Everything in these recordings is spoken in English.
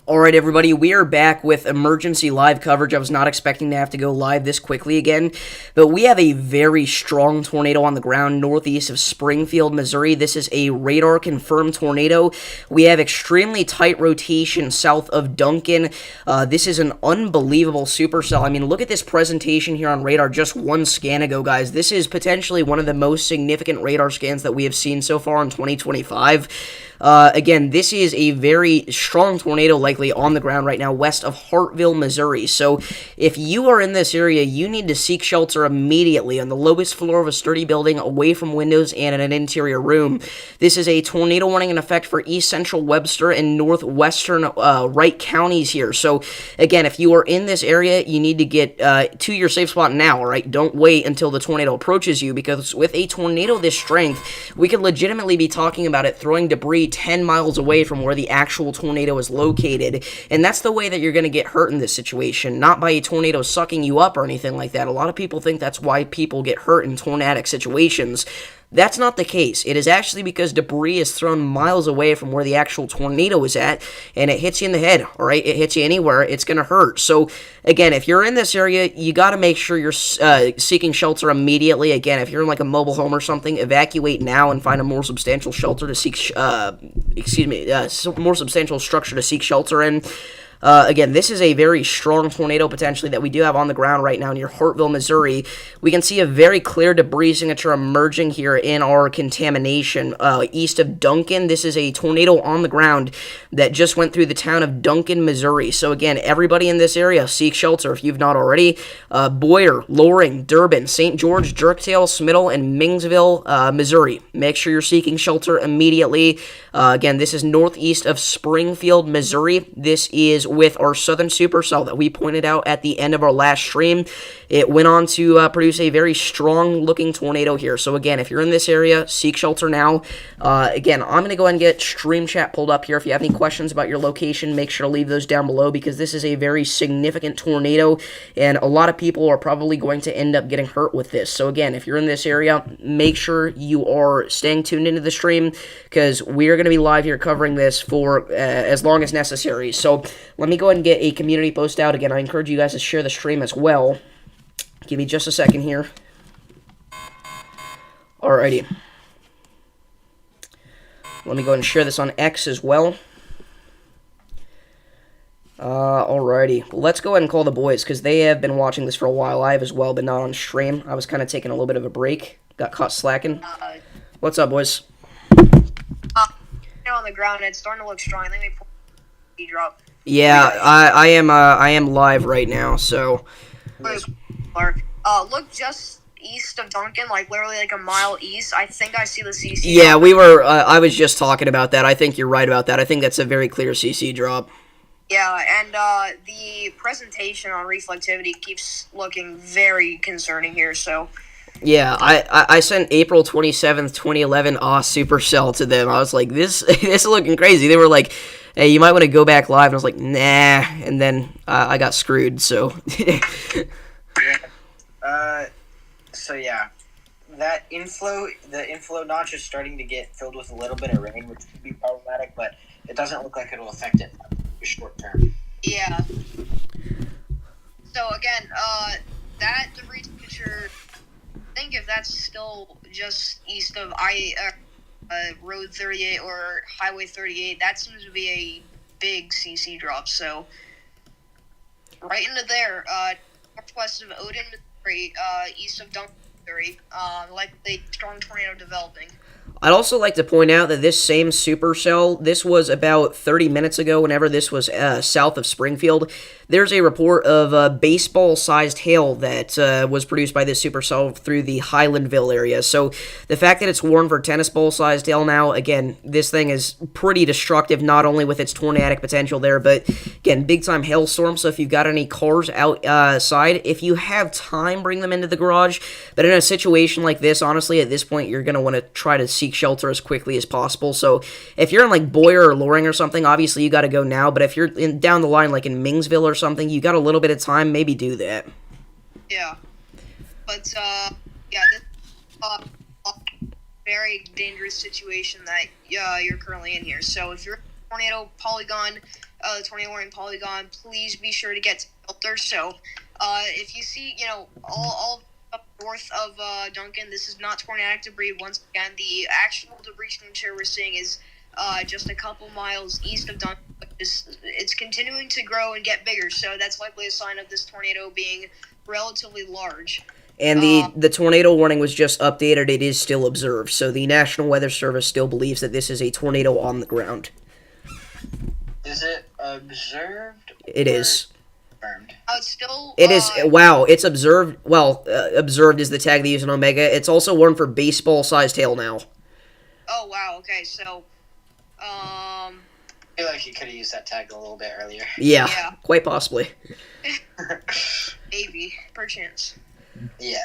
All right, everybody, we are back with emergency live coverage. I was not expecting to have to go live this quickly again, but we have a very strong tornado on the ground northeast of Springfield, Missouri. This is a radar-confirmed tornado. We have extremely tight rotation south of Duncan. This is an unbelievable supercell. I mean, look at this presentation here on radar just one scan ago, guys. This is potentially one of the most significant radar scans that we have seen so far in 2025. Again, this is a very strong tornado likely on the ground right now west of Hartville, Missouri. So if you are in this area, you need to seek shelter immediately on the lowest floor of a sturdy building away from windows and in an interior room. This is a tornado warning in effect for East Central Webster and northwestern Wright counties here. So again, if you are in this area, you need to get to your safe spot now, all right? Don't wait until the tornado approaches you, because with a tornado this strength, we could legitimately be talking about it throwing debris 10 miles away from where the actual tornado is located. And that's the way that you're going to get hurt in this situation, not by a tornado sucking you up or anything like that. A lot of people think that's why people get hurt in tornadic situations. That's not the case. It is actually because debris is thrown miles away from where the actual tornado is at, and it hits you in the head, all right? It hits you anywhere, it's going to hurt. So, again, if you're in this area, you got to make sure you're seeking shelter immediately. Again, if you're in like a mobile home or something, evacuate now and find a more substantial shelter to seek, more substantial structure to seek shelter in. Again, this is a very strong tornado potentially that we do have on the ground right now near Hartville, Missouri. We can see a very clear debris signature emerging here in our contamination. East of Duncan, this is a tornado on the ground that just went through the town of Duncan, Missouri. So again, everybody in this area, seek shelter if you've not already. Boyer, Loring, Durbin, St. George, Dirkdale, Smittle, and Mingsville, Missouri. Make sure you're seeking shelter immediately. Again, this is northeast of Springfield, Missouri. This is with our southern supercell that we pointed out at the end of our last stream. It went on to produce a very strong looking tornado here. So again, if you're in this area, seek shelter now. Again, I'm going to go ahead and get stream chat pulled up here. If you have any questions about your location, make sure to leave those down below, because this is a very significant tornado and a lot of people are probably going to end up getting hurt with this. So again, if you're in this area, make sure you are staying tuned into the stream, because we are going to be live here covering this for as long as necessary. So let me go ahead and get a community post out. Again, I encourage you guys to share the stream as well. Give me just a second here. Alrighty. Let me go ahead and share this on X as well. Alrighty. Let's go ahead and call the boys, because they have been watching this for a while. I have as well, but not on stream. I was kind of taking a little bit of a break. Got caught slacking. What's up, boys? On the ground, it's starting to look strong. I think we pull a drop. Yeah, I am live right now, so. Look just east of Duncan, like literally like a mile east. I think I see the CC. Yeah, we were. I was just talking about that. I think you're right about that. I think that's a very clear CC drop. Yeah, and the presentation on reflectivity keeps looking very concerning here. So. Yeah, I sent April 27th, 2011 Supercell to them. I was like, this is looking crazy. They were like, hey, you might want to go back live. And I was like, nah. And then I got screwed, so. So yeah, the inflow notch is starting to get filled with a little bit of rain, which could be problematic, but it doesn't look like it'll affect it short term. Yeah. So again, that debris temperature, I think if that's still just east of Road 38 or Highway 38, that seems to be a big CC drop. So right into there, northwest of Odin, Missouri, east of Duncan, Missouri, likely strong tornado developing. I'd also like to point out that this same supercell, this was about 30 minutes ago whenever this was south of Springfield. There's a report of baseball-sized hail that was produced by this supercell through the Highlandville area. So the fact that it's warned for tennis ball-sized hail now, again, this thing is pretty destructive, not only with its tornadic potential there, but, again, big-time hailstorm. So if you've got any cars outside, if you have time, bring them into the garage. But in a situation like this, honestly, at this point, you're going to want to try to seek shelter as quickly as possible. So if you're in, like, Boyer or Loring or something, obviously you got to go now. But if you're down the line, like in Mingsville or something, you got a little bit of time, maybe do that. Yeah. But, yeah, this is a very dangerous situation that you're currently in here. So if you're in a tornado polygon, the tornado warning polygon, please be sure to get to shelter. So, if you see, all up north of Duncan, this is not tornadic debris. Once again, the actual debris signature we're seeing is just a couple miles east of Duncan. It's continuing to grow and get bigger, so that's likely a sign of this tornado being relatively large. And the tornado warning was just updated. It is still observed. So the National Weather Service still believes that this is a tornado on the ground. Is it observed? It is. Confirmed? It's still... It is. Wow, it's observed. Well, observed is the tag they use in Omega. It's also warned for baseball-sized hail now. Oh, wow. Okay, so... I feel like you could have used that tag a little bit earlier. Yeah. Quite possibly. Maybe. Perchance. Yeah.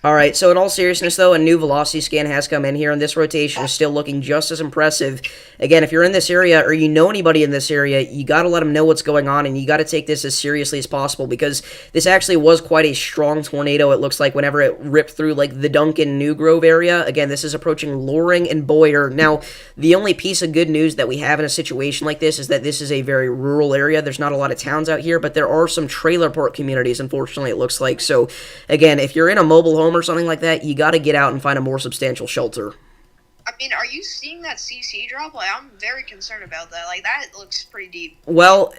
Alright, so in all seriousness, though, a new velocity scan has come in here, and this rotation is still looking just as impressive. Again, if you're in this area, or you know anybody in this area, you gotta let them know what's going on, and you gotta take this as seriously as possible, because this actually was quite a strong tornado, it looks like, whenever it ripped through, like, the Duncan New Grove area. Again, this is approaching Loring and Boyer. Now, the only piece of good news that we have in a situation like this is that this is a very rural area. There's not a lot of towns out here, but there are some trailer park communities, unfortunately, it looks like. So, again, if you're in a mobile home or something like that, you got to get out and find a more substantial shelter. I mean, are you seeing that CC drop? Like, I'm very concerned about that. Like, that looks pretty deep. Well,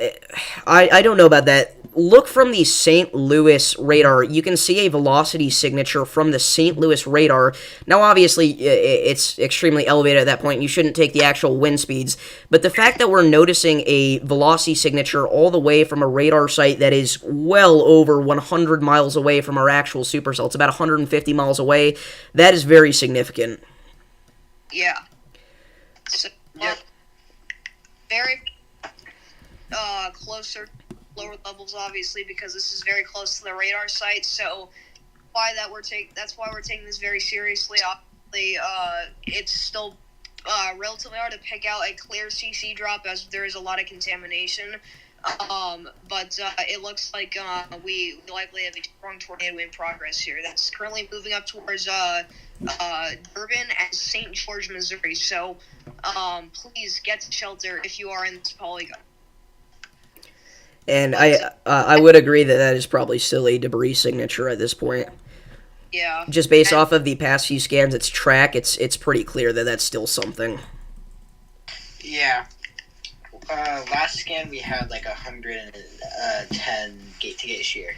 I don't know about that. Look from the St. Louis radar. You can see a velocity signature from the St. Louis radar. Now, obviously, it's extremely elevated at that point. You shouldn't take the actual wind speeds. But the fact that we're noticing a velocity signature all the way from a radar site that is well over 100 miles away from our actual supercell, it's about 150 miles away, that is very significant. Yeah. So, very closer, lower levels, obviously, because this is very close to the radar site. So, that's why we're taking this very seriously. Obviously, it's still relatively hard to pick out a clear CC drop, as there is a lot of contamination. But it looks like we likely have a strong tornado in progress here. That's currently moving up towards Durbin and St. George, Missouri. So please get to shelter if you are in this polygon. And I would agree that is probably still a debris signature at this point. Yeah. Just based off of the past few scans, its track, it's pretty clear that that's still something. Yeah. Last scan we had like 110 gate-to-gate shear.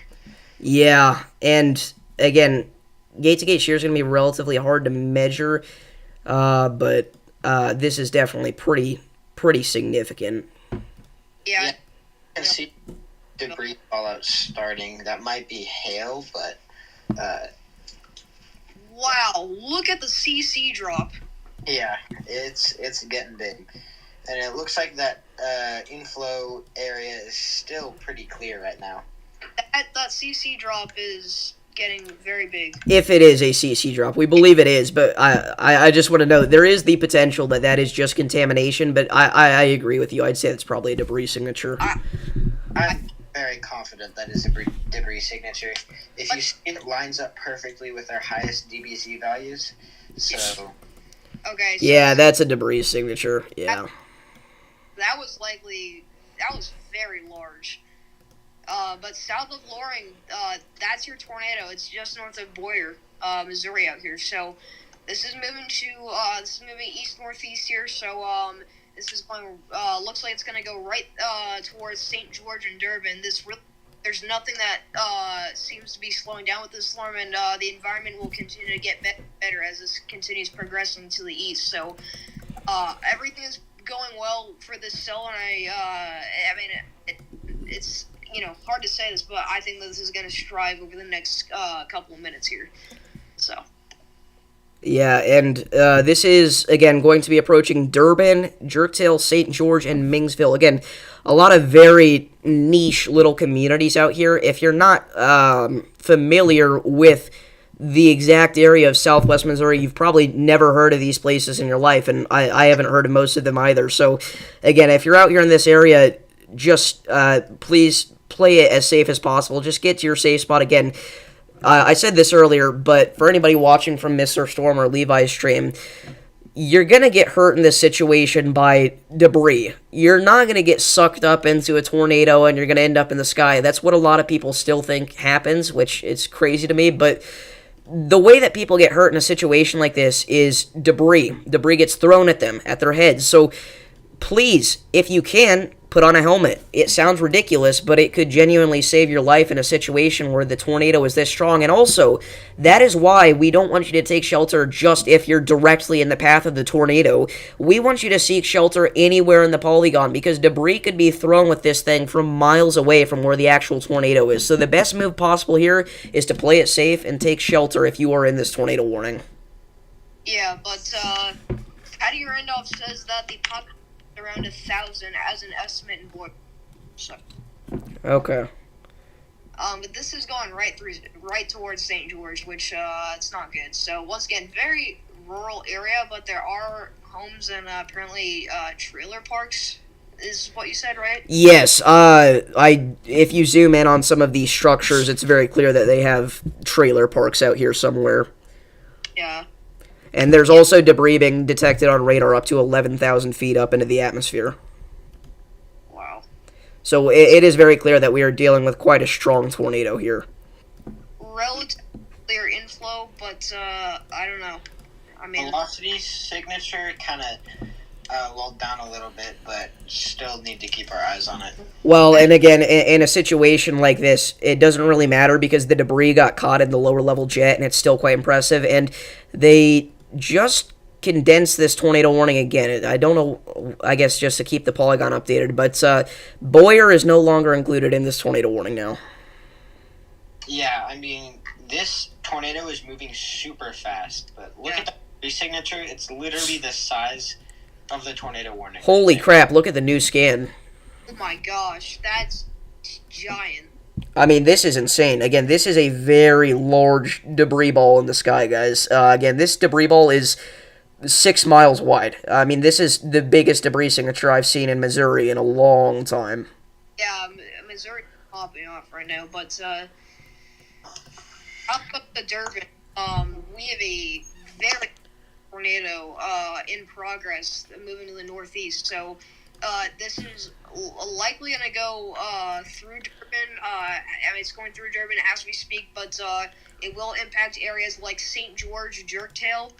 Yeah, and again, gate-to-gate shear is going to be relatively hard to measure, but this is definitely pretty significant. Yeah. I can see debris fallout starting. That might be hail, but... Wow, look at the CC drop. Yeah, it's getting big. And it looks like that inflow area is still pretty clear right now. That CC drop is getting very big. If it is a CC drop, we believe it is, but I just want to know, there is the potential that is just contamination, but I agree with you. I'd say it's probably a debris signature. I'm very confident that is a debris signature. If you see it lines up perfectly with our highest DBZ values, so... Okay. So Yeah, that's a debris signature, yeah. That was very large. But south of Loring, that's your tornado. It's just north of Boyer, Missouri out here. So this is moving east northeast here. So this is going. Looks like it's going to go right towards St. George and Durbin. There's nothing that seems to be slowing down with this storm, and the environment will continue to get better as this continues progressing to the east. So everything is going well for this cell, and it's hard to say this, but I think that this is going to strive over the next couple of minutes here. So. Yeah, and this is, again, going to be approaching Durbin, Jerktail, St. George, and Mingsville. Again, a lot of very niche little communities out here. If you're not familiar with the exact area of Southwest Missouri, you've probably never heard of these places in your life, and I haven't heard of most of them either. So, again, if you're out here in this area, just please play it as safe as possible. Just get to your safe spot. Again, I said this earlier, but for anybody watching from Mr. Storm or Levi's stream, you're going to get hurt in this situation by debris. You're not going to get sucked up into a tornado and you're going to end up in the sky. That's what a lot of people still think happens, which is crazy to me, but the way that people get hurt in a situation like this is debris. Debris gets thrown at them, at their heads. So please, if you can, put on a helmet. It sounds ridiculous, but it could genuinely save your life in a situation where the tornado is this strong. And also, that is why we don't want you to take shelter just if you're directly in the path of the tornado. We want you to seek shelter anywhere in the polygon because debris could be thrown with this thing from miles away from where the actual tornado is. So the best move possible here is to play it safe and take shelter if you are in this tornado warning. Yeah, but Patty Randolph says that the population is around 1,000 as an estimate in Boyd. So, Okay. but this is going right towards St. George, which it's not good. So once again, very rural area, but there are homes and apparently trailer parks. Is what you said, right? Yes, if you zoom in on some of these structures, it's very clear that they have trailer parks out here somewhere. Yeah. And there's also debris being detected on radar up to 11,000 feet up into the atmosphere. Wow. So it is very clear that we are dealing with quite a strong tornado here. Relatively clear inflow, but I don't know. I mean, Velocity signature kind of lulled down a little bit, but still need to keep our eyes on it. Well, and again, in a situation like this, it doesn't really matter because the debris got caught in the lower level jet, and it's still quite impressive. And they just condensed this tornado warning again. I don't know, I guess just to keep the polygon updated, but Boyer is no longer included in this tornado warning now. Yeah, I mean, this tornado is moving super fast, but look at the signature. It's literally the size of the tornado warning. Holy crap, look at the new scan. oh my gosh, that's giant. I mean, this is insane. Again, this is a very large debris ball in the sky, guys. Again, this debris ball is 6 miles wide. I mean, this is the biggest debris signature I've seen in Missouri in a long time. Yeah, Missouri popping off right now, but up to Durbin, we have a very tornado in progress moving to the northeast. So this is likely going to go through Durbin. I mean, it's going through Durbin as we speak, but it will impact areas like St. George, Jerktail.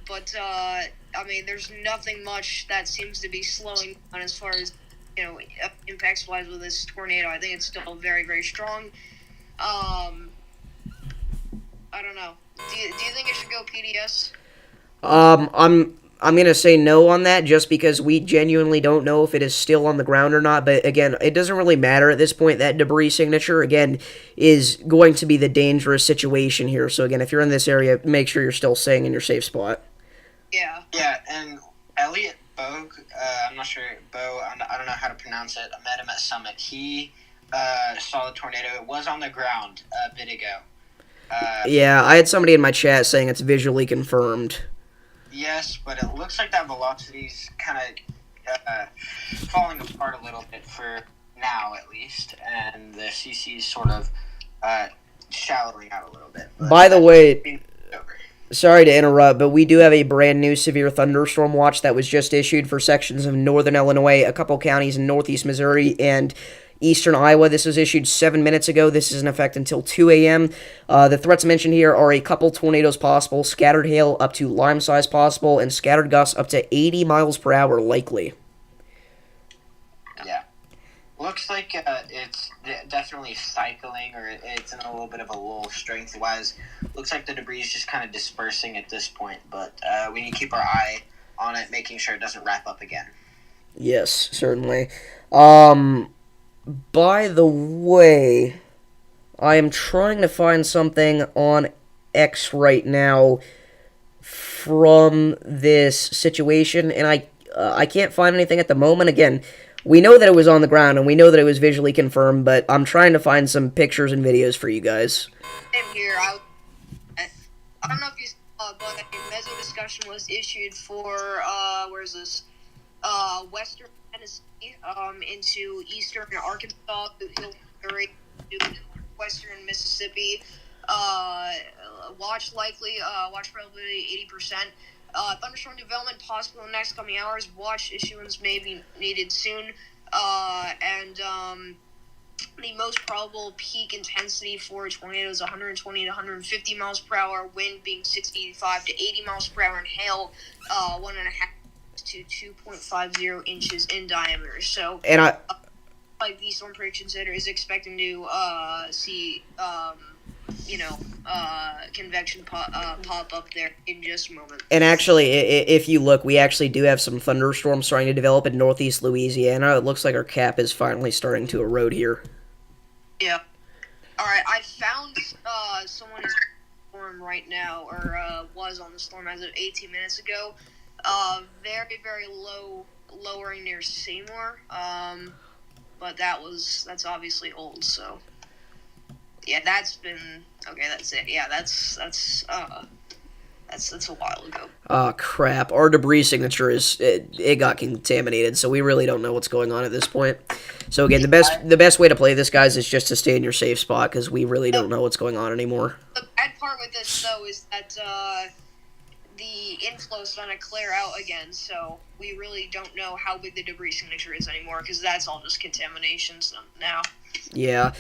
But I mean, there's nothing much that seems to be slowing down as far as impacts wise with this tornado. I think it's still very, very strong. I don't know. Do you think it should go PDS? I'm gonna say no on that just because we genuinely don't know if it is still on the ground or not. But again, it doesn't really matter at this point. That debris signature again is going to be the dangerous situation here. So again, if you're in this area, make sure you're still staying in your safe spot. Yeah. Yeah, and Elliot Bogue, I'm not sure, I don't know how to pronounce it. I met him at Summit. He saw the tornado. It was on the ground a bit ago. Yeah, I had somebody in my chat saying it's visually confirmed. Yes, but it looks like that velocity's kind of falling apart a little bit for now, at least, and the CC's sort of shallowing out a little bit. By the way, sorry to interrupt, but we do have a brand new severe thunderstorm watch that was just issued for sections of northern Illinois, a couple counties in northeast Missouri, and eastern Iowa. This was issued 7 minutes ago. This is in effect until 2 a.m. The threats mentioned here are a couple tornadoes possible, scattered hail up to lime size possible, and scattered gusts up to 80 miles per hour likely. Yeah. Looks like it's definitely cycling, or it's in a little bit of a lull strength-wise. Looks like the debris is just kind of dispersing at this point, but we need to keep our eye on it, making sure it doesn't wrap up again. Yes, certainly. By the way, I am trying to find something on X right now from this situation, and I can't find anything at the moment. Again, we know that it was on the ground, and we know that it was visually confirmed, but I'm trying to find some pictures and videos for you guys. Same here. I don't know if you saw, but a mezzo discussion was issued for, where's this? Western Tennessee, into eastern Arkansas, Missouri, western Mississippi. Watch probably 80%. thunderstorm development possible in the next coming hours. Watch issuance may be needed soon. The most probable peak intensity for a tornado is 120 to 150 miles per hour. Wind being 65 to 80 miles per hour, and hail 1.5 to 2.50 inches in diameter. So, And like the Storm Prediction Center is expecting to see convection pop up there in just a moment. And actually, if you look, we actually do have some thunderstorms starting to develop in northeast Louisiana. It looks like our cap is finally starting to erode here. Yeah. All right, I found someone who's on the storm right now, or was on the storm as of 18 minutes ago. Very, very lowering near Seymour. But that's obviously old, so yeah, that's been okay. That's it. Yeah, that's a while ago. Oh, crap. Our debris signature it got contaminated, so we really don't know what's going on at this point. So again, the best way to play this, guys, is just to stay in your safe spot, because we really don't know what's going on anymore. The bad part with this, though, is that the inflow's going to clear out again, so we really don't know how big the debris signature is anymore, because that's all just contamination now. Yeah.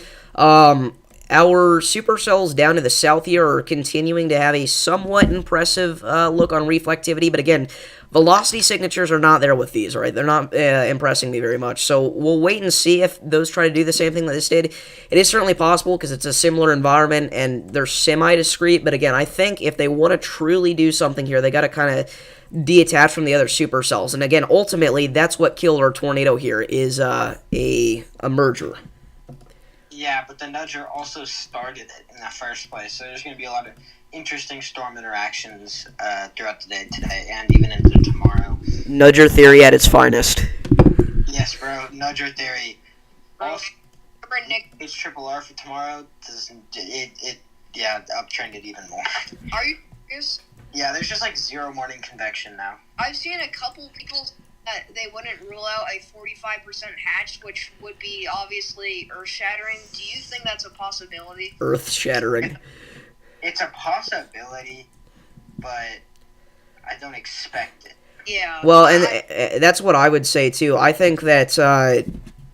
Our supercells down to the south here are continuing to have a somewhat impressive look on reflectivity, but again, velocity signatures are not there with these, right? They're not impressing me very much, so we'll wait and see if those try to do the same thing that this did. It is certainly possible because it's a similar environment and they're semi-discrete, but again, I think if they want to truly do something here, they got to kind of detach from the other supercells, and again, ultimately, that's what killed our tornado here, is a merger. Yeah, but the nudger also started it in the first place, so there's going to be a lot of interesting storm interactions throughout the day today and even into tomorrow. Nudger theory at its finest. Yes, bro, nudger theory. Also, Nick, HRRR for tomorrow, uptrend it even more. are you serious? Yeah, there's just like zero morning convection now. I've seen a couple people that they wouldn't rule out a 45% hatch, which would be obviously earth-shattering. Do you think that's a possibility? Earth-shattering. It's a possibility, but I don't expect it. Yeah. Well, and that's what I would say, too. I think that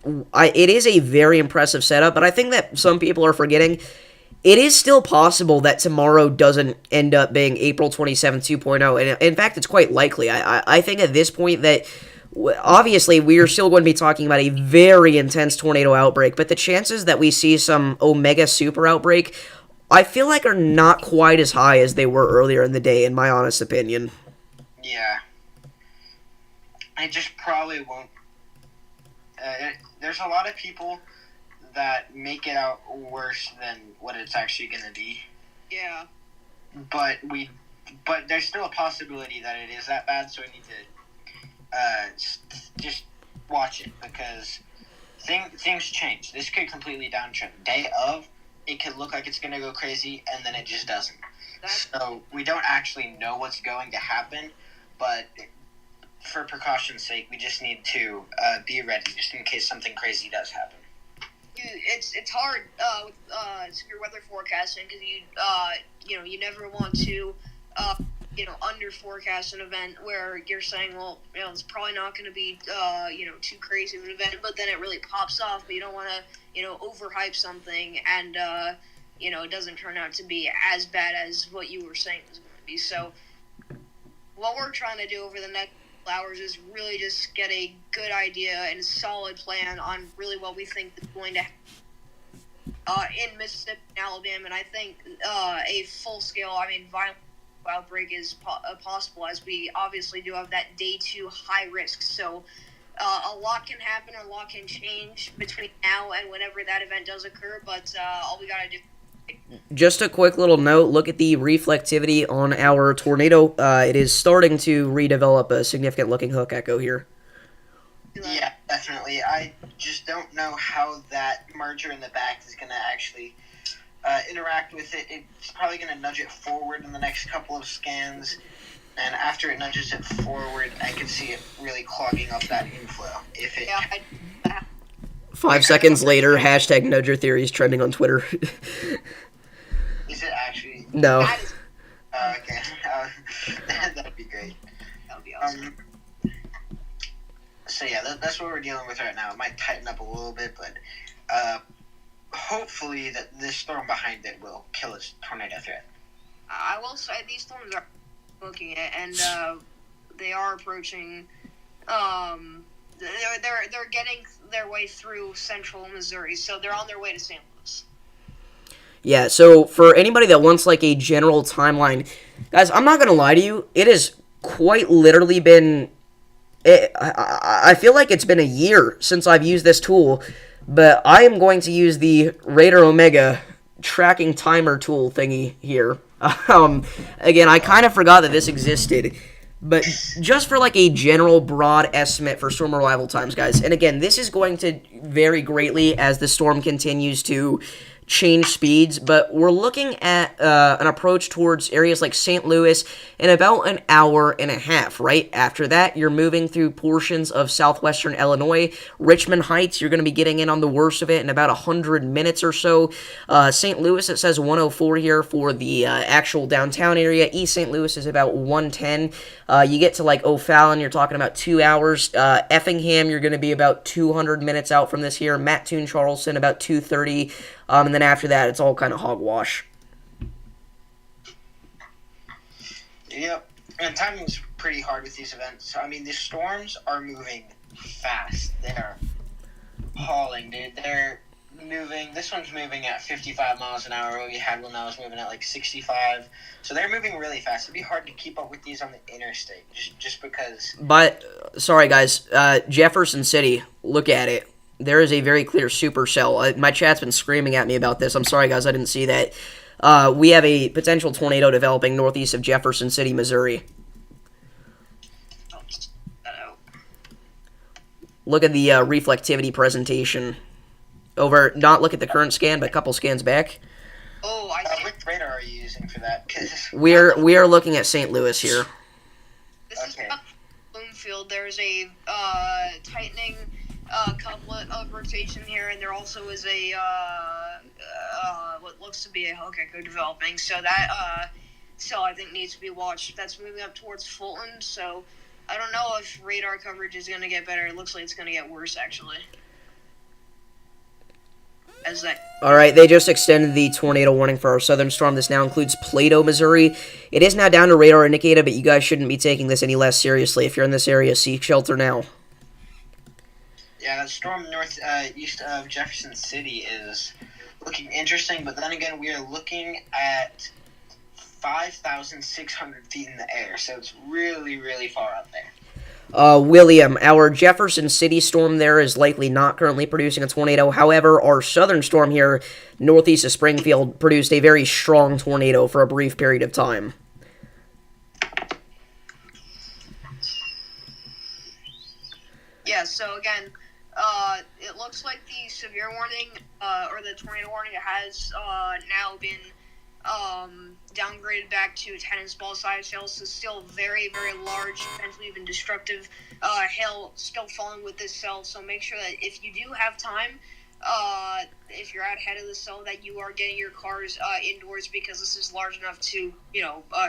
it is a very impressive setup, but I think that some people are forgetting it is still possible that tomorrow doesn't end up being April 27th 2.0, and in fact, it's quite likely. I think at this point that, obviously, we are still going to be talking about a very intense tornado outbreak, but the chances that we see some Omega super outbreak, I feel like are not quite as high as they were earlier in the day, in my honest opinion. Yeah. I just probably won't. There's a lot of people that make it out worse than what it's actually going to be. Yeah. But there's still a possibility that it is that bad, so I need to just watch it, because things change. This could completely downtrend. Day of, it could look like it's going to go crazy, and then it just doesn't. So we don't actually know what's going to happen, but for precaution's sake, we just need to be ready, just in case something crazy does happen. It's hard with severe weather forecasting, because you never want to under forecast an event where you're saying, well, it's probably not going to be too crazy of an event, but then it really pops off. But you don't want to overhype something, and it doesn't turn out to be as bad as what you were saying it was going to be. So what we're trying to do over the next hours is really just get a good idea and a solid plan on really what we think is going to happen in Mississippi and Alabama, and I think a full-scale, violent outbreak is possible, as we obviously do have that day 2 high risk. So a lot can happen, a lot can change between now and whenever that event does occur, but all we gotta do. Just a quick little note, look at the reflectivity on our tornado. It is starting to redevelop a significant looking hook echo here. Yeah, definitely. I just don't know how that merger in the back is going to actually interact with it. It's probably going to nudge it forward in the next couple of scans, and after it nudges it forward, I can see it really clogging up that inflow. If it... 5 seconds later, hashtag Nudger Theory is trending on Twitter. Is it actually? No. Okay. That'd be great. So yeah, that's what we're dealing with right now. It might tighten up a little bit, but hopefully that this storm behind it will kill its tornado threat. I will say these storms are looking at, and they are approaching. They're getting their way through central Missouri, so they're on their way to St. Louis. Yeah, so for anybody that wants like a general timeline, guys, I'm not gonna lie to you, it has quite literally been. I feel like it's been a year since I've used this tool, but I am going to use the Radar Omega tracking timer tool thingy here. Again, I kind of forgot that this existed, but just for like a general broad estimate for storm arrival times, guys, and again, this is going to vary greatly as the storm continues to change speeds, but we're looking at an approach towards areas like St. Louis in about an hour and a half. Right after that, you're moving through portions of southwestern Illinois. Richmond Heights, you're going to be getting in on the worst of it in about 100 minutes or so. St. Louis, it says 104 here for the actual downtown area. East St. Louis is about 110. You get to like O'Fallon, you're talking about 2 hours. Effingham, you're going to be about 200 minutes out from this here. Mattoon, Charleston, about 230. And then after that, it's all kind of hogwash. Yep. And timing's pretty hard with these events. I mean, the storms are moving fast. They're hauling, dude. They're moving. This one's moving at 55 miles an hour. We had one that was moving at like 65. So they're moving really fast. It'd be hard to keep up with these on the interstate just because. But, sorry guys, Jefferson City, look at it. There is a very clear supercell. My chat's been screaming at me about this. I'm sorry, guys, I didn't see that. We have a potential tornado developing northeast of Jefferson City, Missouri. Look at the reflectivity presentation. Over, not look at the current scan, but a couple scans back. Oh, I see. Which radar are you using for that? We are looking at St. Louis here. This is Bloomfield. There's a tightening couplet of rotation here, and there also is a what looks to be a go developing. So that cell I think needs to be watched. That's moving up towards Fulton. So I don't know if radar coverage is going to get better. It looks like it's going to get worse actually. All right, they just extended the tornado warning for our southern storm. This now includes Plato, Missouri. It is now down to radar indicator, but you guys shouldn't be taking this any less seriously. If you're in this area, seek shelter now. Yeah, that storm east of Jefferson City is looking interesting, but then again, we are looking at 5,600 feet in the air, so it's really, really far up there. William, our Jefferson City storm there is likely not currently producing a tornado. However, our southern storm here, northeast of Springfield, produced a very strong tornado for a brief period of time. Yeah, so again, it looks like the severe warning, or the tornado warning has now been downgraded back to 10-inch ball size hail, so still very, very large, potentially even destructive hail still falling with this cell. So make sure that if you do have time, if you're out ahead of the cell, that you are getting your cars indoors, because this is large enough to,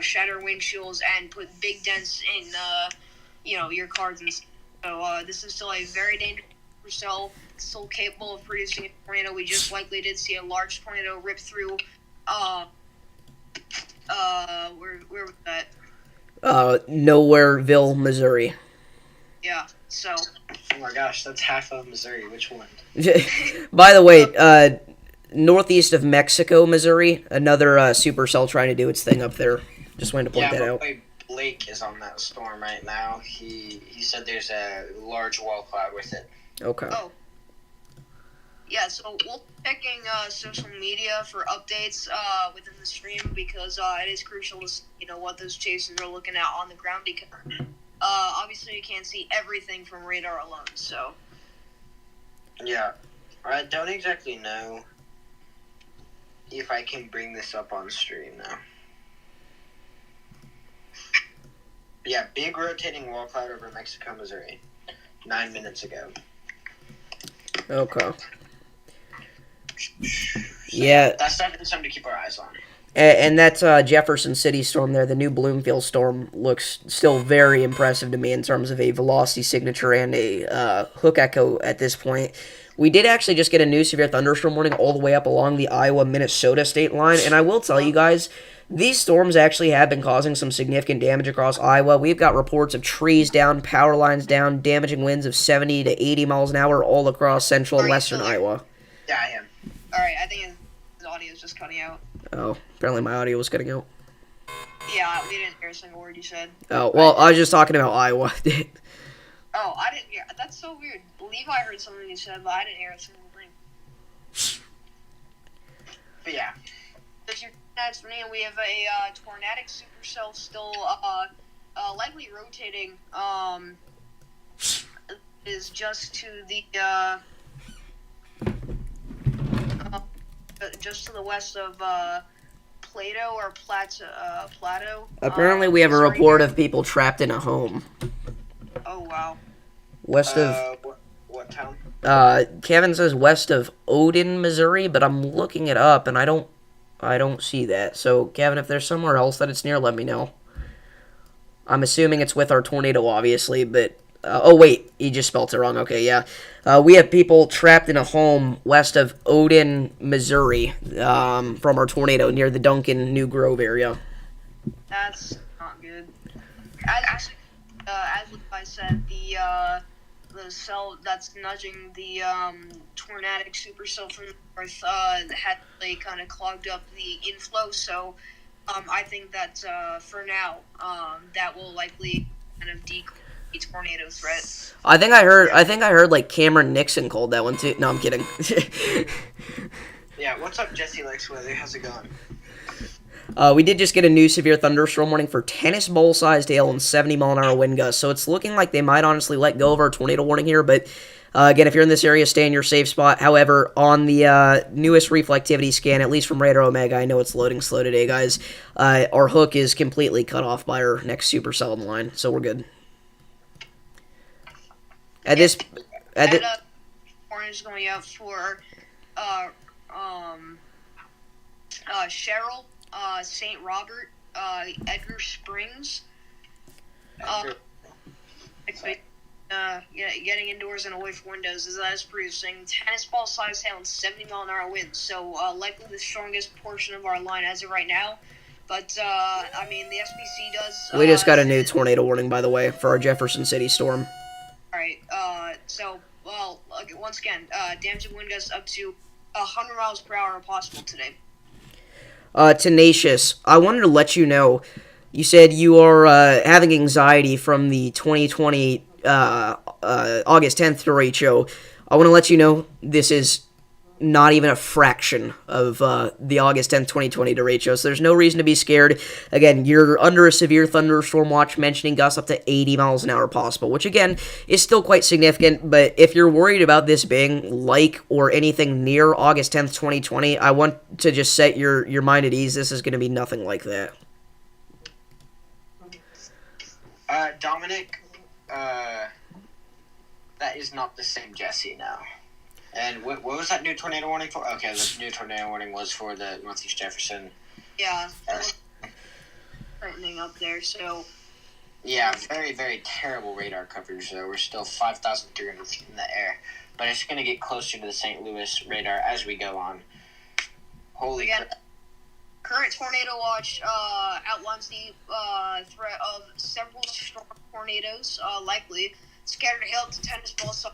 shatter windshields and put big dents in, your cars. And so this is still a very dangerous cell, still capable of producing a tornado. We just likely did see a large tornado rip through. Where was that? Nowhereville, Missouri. Yeah, so. Oh my gosh, that's half of Missouri. Which one? By the way, northeast of Mexico, Missouri, another supercell trying to do its thing up there. Just wanted to point that out. Blake is on that storm right now. He said there's a large wall cloud with it. Okay. Oh. Yeah, so we'll be checking social media for updates within the stream, because it is crucial to see, what those chasers are looking at on the ground, because obviously you can't see everything from radar alone, so. Yeah. I don't exactly know if I can bring this up on stream now. Yeah, big rotating wall cloud over Mexico, Missouri. 9 minutes ago. Okay. So yeah. That's definitely something to keep our eyes on. And that Jefferson City storm there, the new Bloomfield storm, looks still very impressive to me in terms of a velocity signature and a hook echo at this point. We did actually just get a new severe thunderstorm warning all the way up along the Iowa-Minnesota state line, and I will tell you guys, these storms actually have been causing some significant damage across Iowa. We've got reports of trees down, power lines down, damaging winds of 70 to 80 miles an hour all across central and western Iowa. Yeah, I am. Alright, I think his audio is just cutting out. Oh, apparently my audio was cutting out. Yeah, we didn't hear a single word you said. Oh, well, I was just talking about Iowa. Oh, I didn't hear. That's so weird. Levi heard something you said, but I didn't hear a single thing. But yeah. That's for me. We have a tornadic supercell still likely rotating. Is just to the just to the west of Plato or Plateau. Apparently, we have a report of people trapped in a home. Oh wow. West of what town? Kevin says west of Odin, Missouri, but I'm looking it up and I don't see that. So, Kevin, if there's somewhere else that it's near, let me know. I'm assuming it's with our tornado, obviously, but oh wait, he just spelled it wrong. Okay, yeah. We have people trapped in a home west of Odin, Missouri, from our tornado near the Duncan New Grove area. That's not good. As I said, the cell that's nudging the tornadic supercell from the north had kind of clogged up the inflow. So I think that for now that will likely kind of decrease the tornado threat. I think I heard like Cameron Nixon called that one too. No, I'm kidding. Yeah, what's up, Jesse Lex Weather? How's it going? We did just get a new severe thunderstorm warning for tennis ball-sized hail and 70-mile-an-hour wind gusts, so it's looking like they might honestly let go of our tornado warning here, but again, if you're in this area, stay in your safe spot. However, on the newest reflectivity scan, at least from Radar Omega, I know it's loading slow today, guys, our hook is completely cut off by our next supercell in line, so we're good. Warning is going out for Cheryl, St. Robert, Edgar Springs. Getting indoors and away from windows is as producing tennis ball size hail and 70-mile-an-hour winds. So likely the strongest portion of our line as of right now. But I mean, the SBC does. We just got a new tornado warning, by the way, for our Jefferson City storm. All right. Once again, damaging wind gusts up to 100 miles per hour are possible today. Tenacious, I wanted to let you know, you said you are having anxiety from the 2020 August 10th derecho. I want to let you know this is not even a fraction of the August 10th, 2020 derecho, so there's no reason to be scared. Again, you're under a severe thunderstorm watch mentioning gusts up to 80 miles an hour possible, which again is still quite significant, but if you're worried about this being like or anything near August 10th, 2020, I want to just set your mind at ease. This is going to be nothing like that. Dominic, that is not the same Jesse now. And what was that new tornado warning for? Okay, the new tornado warning was for the Northeast Jefferson. Yeah, threatening up there, so... Yeah, very, very terrible radar coverage, though. We're still 5,300 feet in the air. But it's going to get closer to the St. Louis radar as we go on. Holy crap. Current tornado watch outlines the threat of several strong tornadoes, likely scattered hail to tennis balls.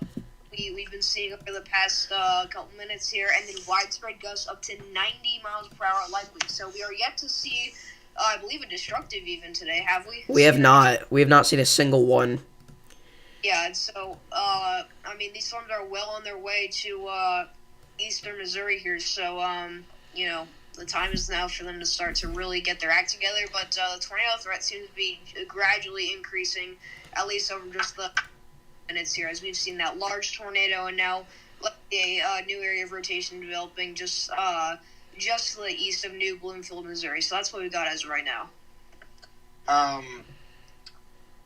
We've been seeing over the past couple minutes here, and then widespread gusts up to 90 miles per hour likely. So we are yet to see, I believe, a destructive even today, have we? We have not. We have not seen a single one. Yeah, and so, I mean, these storms are well on their way to eastern Missouri here, so, the time is now for them to start to really get their act together, but the tornado threat seems to be gradually increasing, at least over just the minutes here, as we've seen that large tornado and now a new area of rotation developing just to the east of New Bloomfield, Missouri. So that's what we got as of right now.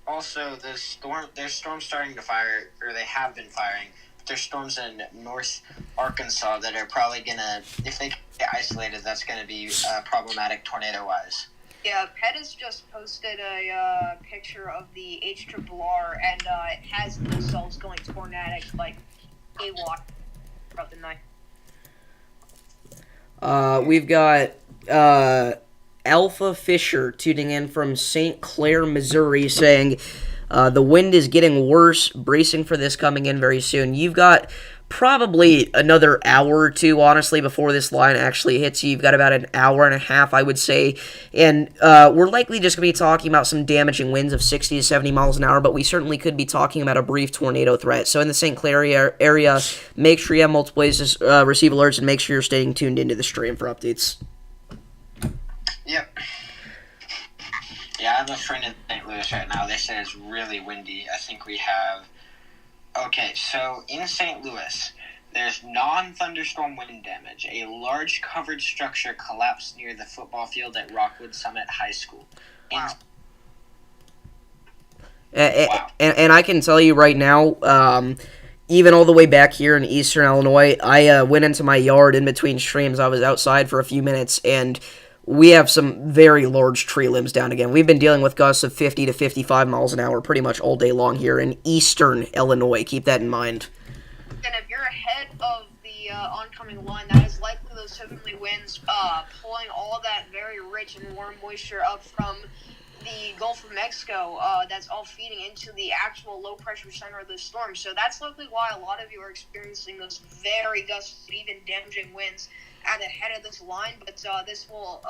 Also, there's storms starting to fire, or they have been firing thunderstorms in North Arkansas that are probably gonna, if they get isolated, that's gonna be problematic tornado-wise. Yeah, Pettis just posted a picture of the HRRR, and it has themselves going tornadic like a walk throughout the night. We've got Alpha Fisher tuning in from St. Clair, Missouri, saying the wind is getting worse, bracing for this coming in very soon. You've got probably another hour or two, honestly, before this line actually hits you. You've got about an hour and a half, I would say. And we're likely just going to be talking about some damaging winds of 60 to 70 miles an hour, but we certainly could be talking about a brief tornado threat. So in the St. Clair area, make sure you have multiple places receive alerts, and make sure you're staying tuned into the stream for updates. Yep. Yeah, I have a friend in St. Louis right now. They say it's really windy. I think we have... Okay, so in St. Louis, there's non-thunderstorm wind damage. A large covered structure collapsed near the football field at Rockwood Summit High School. Wow. And I can tell you right now, even all the way back here in eastern Illinois, I went into my yard in between streams. I was outside for a few minutes, and we have some very large tree limbs down again. We've been dealing with gusts of 50 to 55 miles an hour pretty much all day long here in eastern Illinois. Keep that in mind. And if you're ahead of the oncoming line, that is likely those heavenly winds pulling all that very rich and warm moisture up from the Gulf of Mexico. That's all feeding into the actual low-pressure center of the storm. So that's likely why a lot of you are experiencing those very gusty, even damaging winds at the head of this line. But this will,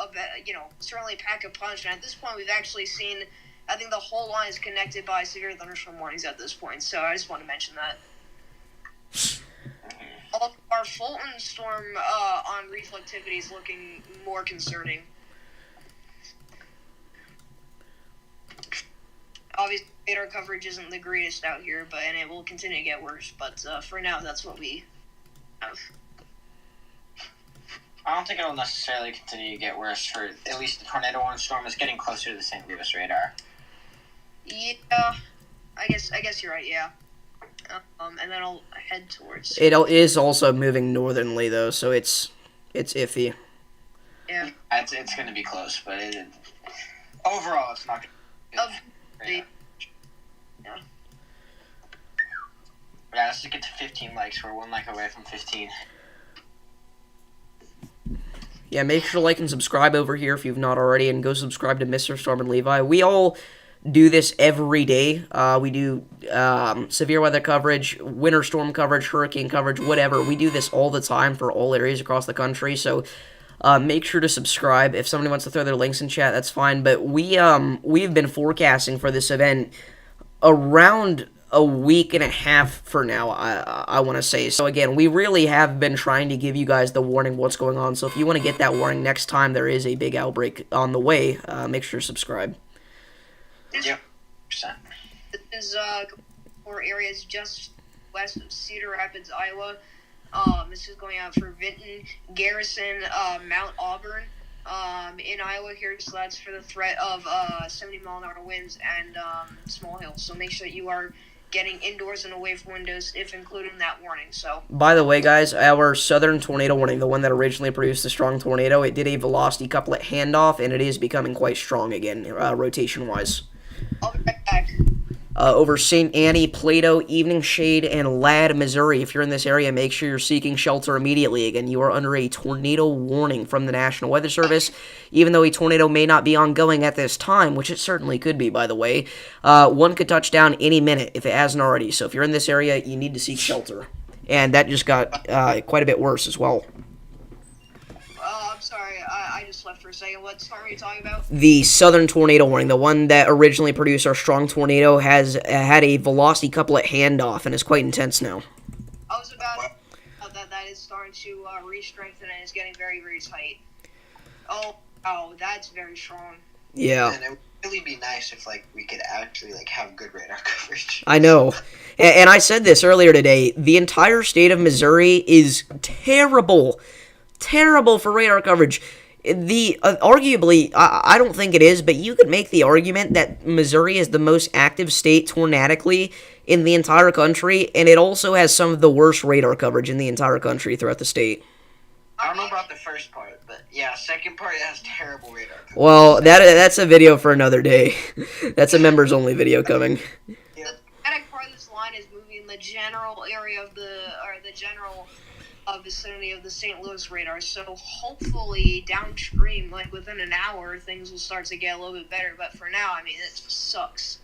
certainly pack a punch. And at this point, we've actually seen, I think the whole line is connected by severe thunderstorm warnings at this point. So I just want to mention that. Our Fulton storm on reflectivity is looking more concerning. Obviously, radar coverage isn't the greatest out here, and it will continue to get worse. But for now, that's what we have. I don't think it'll necessarily continue to get worse. For at least the tornado warning storm is getting closer to the St. Louis radar. Yeah, I guess you're right. Yeah. And then I'll head towards. It is also moving northernly though, so it's iffy. Yeah. It's going to be close, but overall, it's not going to be. Yeah. Yeah, let's just get to 15 likes. We're 1 like away from 15. Yeah, make sure to like and subscribe over here if you've not already, and go subscribe to Mr. Storm and Levi. We all do this every day. We do severe weather coverage, winter storm coverage, hurricane coverage, whatever. We do this all the time for all areas across the country, so make sure to subscribe. If somebody wants to throw their links in chat, that's fine, but we've been forecasting for this event around a week and a half for now, I want to say. So again, we really have been trying to give you guys the warning what's going on, so if you want to get that warning next time there is a big outbreak on the way, make sure to subscribe. Yep. This is for areas just west of Cedar Rapids, Iowa. This is going out for Vinton, Garrison, Mount Auburn in Iowa here. So that's for the threat of 70-mile-an-hour winds and small hail. So make sure that you are getting indoors and away from windows if including that warning. So, by the way, guys, our southern tornado warning, the one that originally produced the strong tornado, it did a velocity couplet handoff, and it is becoming quite strong again, rotation-wise. I'll be right back. Over St. Annie, Plato, Evening Shade, and Ladd, Missouri. If you're in this area, make sure you're seeking shelter immediately. Again, you are under a tornado warning from the National Weather Service. Even though a tornado may not be ongoing at this time, which it certainly could be, by the way, one could touch down any minute if it hasn't already. So if you're in this area, you need to seek shelter. And that just got quite a bit worse as well. I'm sorry, I just left for a second. What storm are you talking about? The southern tornado warning, the one that originally produced our strong tornado, has had a velocity couplet handoff and is quite intense now. I was about that is starting to re-strengthen and is getting very, very tight. Oh, that's very strong. Yeah. And it would really be nice if we could actually have good radar coverage. I know. And I said this earlier today. The entire state of Missouri is terrible for radar coverage. Arguably, I don't think it is, but you could make the argument that Missouri is the most active state tornadically in the entire country, and it also has some of the worst radar coverage in the entire country throughout the state. I don't know about the first part, but yeah, second part, it has terrible radar coverage. Well, that's a video for another day. That's a members only video coming. The static part of this line is moving in the general area of the general vicinity of the St. Louis radar. So hopefully downstream, like within an hour, things will start to get a little bit better. But for now, I mean, it just sucks.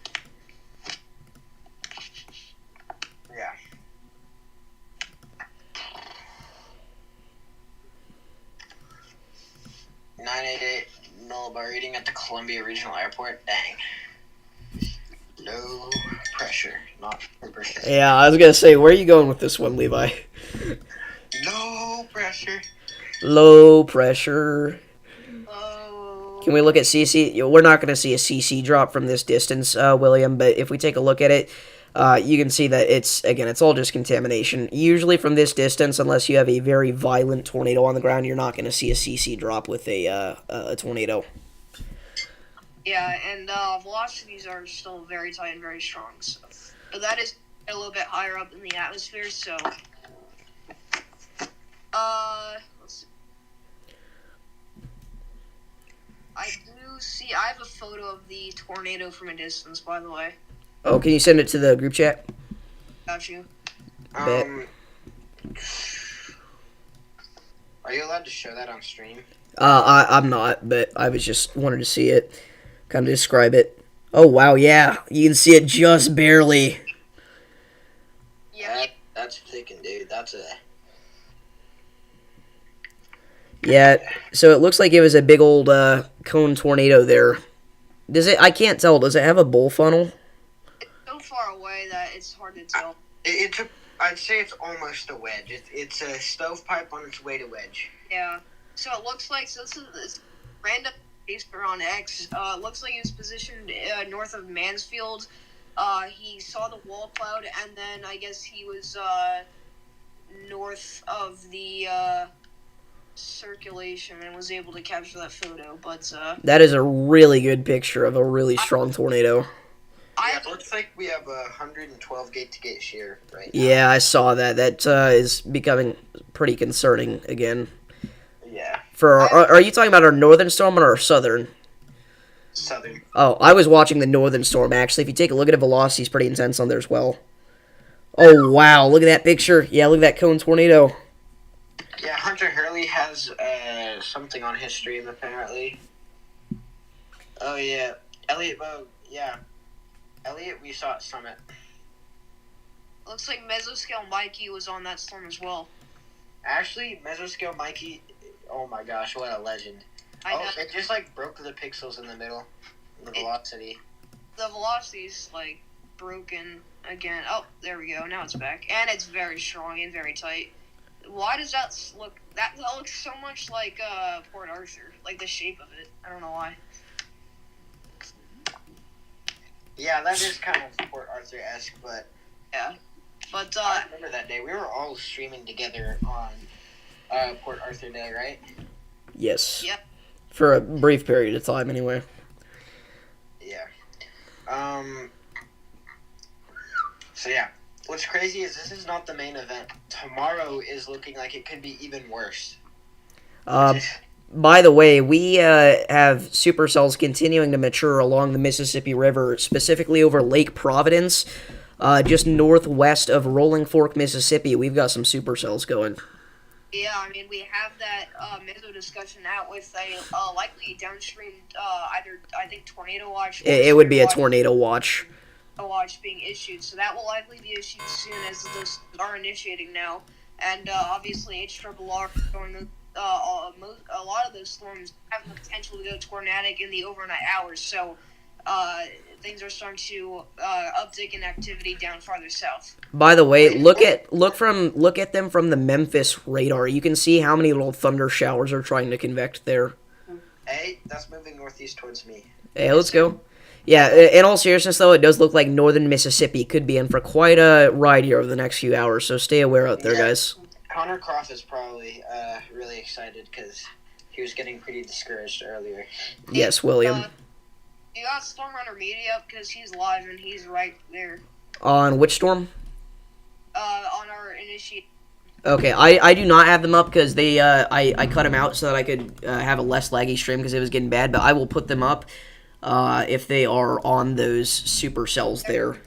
Yeah. .988 millibar reading at the Columbia Regional Airport. Dang. Low pressure, not pressure. Yeah, I was gonna say, where are you going with this one, Levi? Low pressure. Low pressure. Oh. Can we look at CC? We're not going to see a CC drop from this distance, William, but if we take a look at it, you can see that it's all just contamination. Usually from this distance, unless you have a very violent tornado on the ground, you're not going to see a CC drop with a tornado. Yeah, and velocities are still very tight and very strong. So but that is a little bit higher up in the atmosphere, so... let's see. I have a photo of the tornado from a distance, by the way. Oh, can you send it to the group chat? Got you. Bet. Are you allowed to show that on stream? I'm not, but I was just wanted to see it, kind of describe it. Oh, wow, yeah, you can see it just barely. Yeah. That's thick, dude. That's a... Yeah, so it looks like it was a big old cone tornado there. Does it? I can't tell. Does it have a bowl funnel? It's so far away that it's hard to tell. I'd say it's almost a wedge. It's a stovepipe on its way to wedge. Yeah. So it looks like this is random paper on X. It looks like he was positioned north of Mansfield. He saw the wall cloud, and then I guess he was north of the circulation and was able to capture that photo. But that is a really good picture of a really strong tornado. Yeah, it looks like we have a 112 gate-to-gate shear right now. Yeah, I saw that. That is becoming pretty concerning again. Yeah. Are you talking about our northern storm or our southern? Southern. Oh, I was watching the northern storm, actually. If you take a look at it, velocity is pretty intense on there as well. Oh, wow. Look at that picture. Yeah, look at that cone tornado. Yeah, Hunter Hurley has something on his stream, apparently. Oh, yeah. Elliot Vogue, yeah. Elliot, we saw at Summit. looks like Mesoscale Mikey was on that storm as well. Actually, Mesoscale Mikey, oh my gosh, what a legend. It just, broke the pixels in the middle. The velocity. The velocity's, broken again. Oh, there we go. Now it's back. And it's very strong and very tight. Why does that look... That looks so much like Port Arthur. Like, the shape of it. I don't know why. Yeah, that is kind of Port Arthur-esque, but... Yeah. But, I remember that day. We were all streaming together on Port Arthur Day, right? Yes. Yep. For a brief period of time, anyway. Yeah. So, yeah. What's crazy is this is not the main event. Tomorrow is looking like it could be even worse. By the way, we have supercells continuing to mature along the Mississippi River, specifically over Lake Providence, just northwest of Rolling Fork, Mississippi. We've got some supercells going. Yeah, I mean, we have that meso discussion out with a likely downstream, either, I think, tornado watch. It would be a tornado watch. Being issued, so that will likely be issued soon as those are initiating now. And obviously, HRRR going a lot of those storms have the potential to go tornadic in the overnight hours. So things are starting to uptick in activity down farther south. By the way, look at them from the Memphis radar. You can see how many little thunder showers are trying to convect there. Hey, that's moving northeast towards me. Hey, let's go. Yeah, in all seriousness, though, it does look like northern Mississippi could be in for quite a ride here over the next few hours, so stay aware out there, guys. Connor Croft is probably really excited because he was getting pretty discouraged earlier. Yes, William. You got Storm Runner Media up because he's live and he's right there. On which storm? On our initiate. Okay, I do not have them up because they I cut them out so that I could have a less laggy stream because it was getting bad. But I will put them up if they are on those supercells there.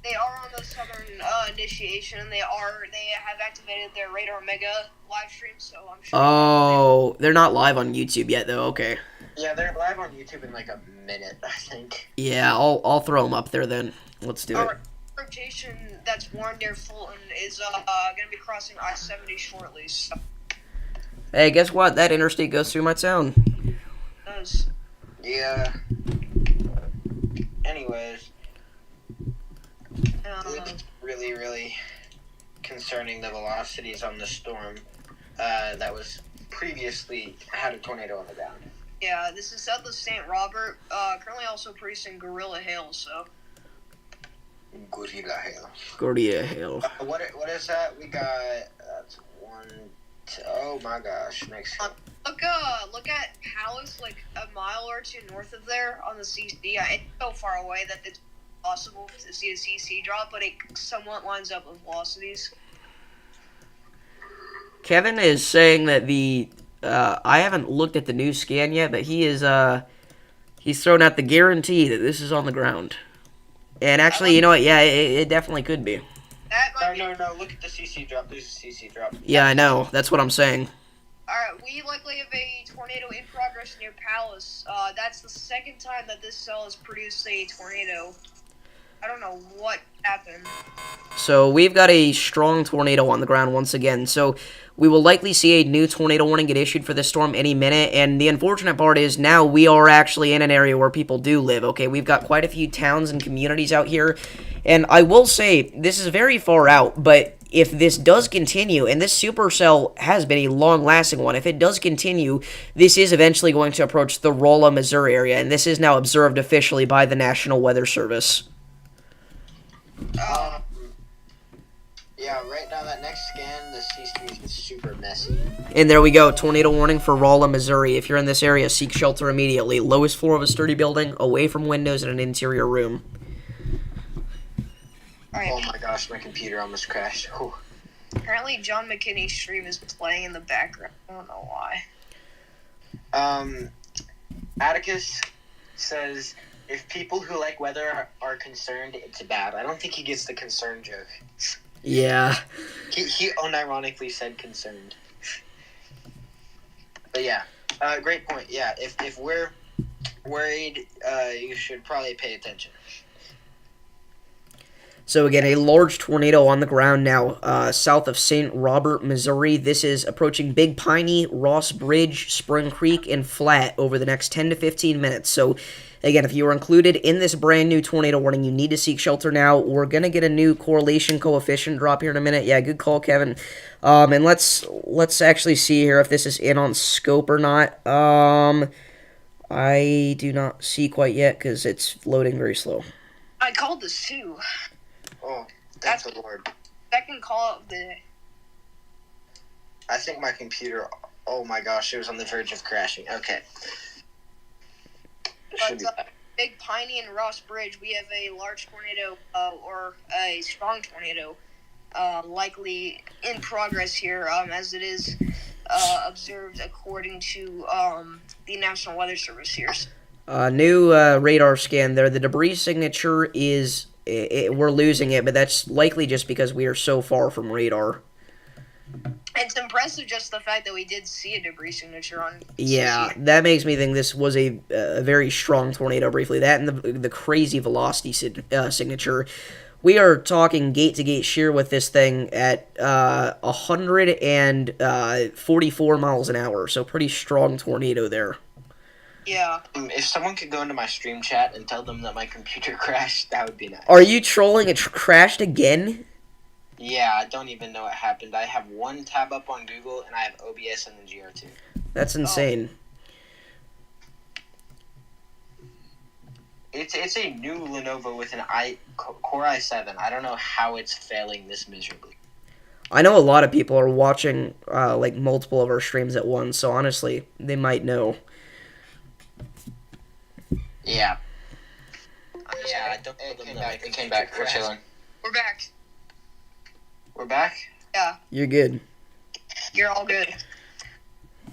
They are on the Southern initiation. They have activated their Radar Mega live stream. So I'm sure. Oh, they're not live on YouTube yet though. Okay. Yeah, they're live on YouTube in like a minute, I think. Yeah, I'll throw them up there then. Let's do it. Rotation that's worn near Fulton is gonna be crossing I-70 shortly. So. Hey, guess what? That interstate goes through my town. It does. Yeah. Anyways, it's really, really concerning the velocities on the storm that was previously had a tornado on the ground. Yeah, this is south of St. Robert. Currently also producing Gorilla Hail. So. Gorilla Hail. Gorilla Hail. What is that? We got oh my gosh, Mexico. Look at Palace, like a mile or two north of there on the CC. It's so far away that it's possible to see a CC drop, but it somewhat lines up with velocities. Kevin is saying that I haven't looked at the new scan yet, but he's thrown out the guarantee that this is on the ground. And actually, you know what? Yeah, it definitely could be. No. Look at the CC drop. There's a CC drop. Yeah, I know. That's what I'm saying. Alright, we likely have a tornado in progress near Palace. That's the second time that this cell has produced a tornado. I don't know what happened. So we've got a strong tornado on the ground once again. So we will likely see a new tornado warning get issued for this storm any minute. And the unfortunate part is now we are actually in an area where people do live. Okay, we've got quite a few towns and communities out here. And I will say, this is very far out, but if this does continue, and this supercell has been a long-lasting one, if it does continue, this is eventually going to approach the Rolla, Missouri area, and this is now observed officially by the National Weather Service. Yeah, right now that next scan, the C-Street is super messy. And there we go, tornado warning for Rolla, Missouri. If you're in this area, seek shelter immediately. Lowest floor of a sturdy building, away from windows in an interior room. Right. Oh my gosh, my computer almost crashed. Whew. Apparently John McKinney's stream is playing in the background. I don't know why. Atticus says, if people who like weather are concerned, it's bad. I don't think he gets the concern joke. Yeah. He unironically said concerned. But yeah, great point. Yeah, if we're worried, you should probably pay attention. So again, a large tornado on the ground now, south of St. Robert, Missouri. This is approaching Big Piney, Ross Bridge, Spring Creek, and Flat over the next 10 to 15 minutes. So again, if you are included in this brand new tornado warning, you need to seek shelter now. We're going to get a new correlation coefficient drop here in a minute. Yeah, good call, Kevin. And let's actually see here if this is in on scope or not. I do not see quite yet because it's loading very slow. I called this too. Oh, thank the Lord. Second call of the day. I think my computer, oh my gosh, it was on the verge of crashing. Okay. But Big Piney and Ross Bridge, we have a large tornado or a strong tornado likely in progress here as it is observed according to the National Weather Service here. New radar scan there. The debris signature is... we're losing it, but that's likely just because we are so far from radar. It's impressive just the fact that we did see a debris signature on. Yeah, that makes me think this was a very strong tornado briefly. That and the crazy velocity signature. We are talking gate-to-gate shear with this thing at 144 miles an hour, so pretty strong tornado there. Yeah. If someone could go into my stream chat and tell them that my computer crashed, that would be nice. Are you trolling? It crashed again? Yeah, I don't even know what happened. I have one tab up on Google, and I have OBS and then GR2. That's insane. It's a new Lenovo with an Core i7. I don't know how it's failing this miserably. I know a lot of people are watching like multiple of our streams at once, so honestly, they might know. Yeah. Yeah, I don't they came back. We're chilling. We're back. We're back? Yeah, You're good. you're all good.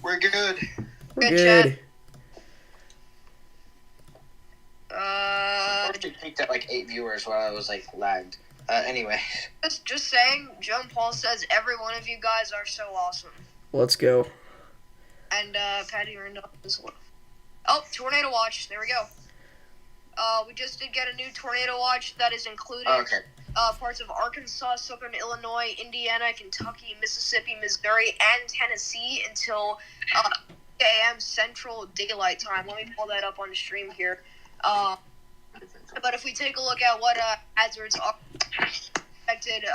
We're good. We're Good good. chat. We peaked at like 8 viewers while I was like lagged. Anyway. Just saying, Joan Paul says every one of you guys are so awesome. Let's go. And Patty Randolph as well. Oh, tornado watch. There we go. We just did get a new tornado watch that is including parts of Arkansas, Southern Illinois, Indiana, Kentucky, Mississippi, Missouri, and Tennessee until 8 a.m. Central Daylight Time. Let me pull that up on the stream here. But if we take a look at what hazards are expected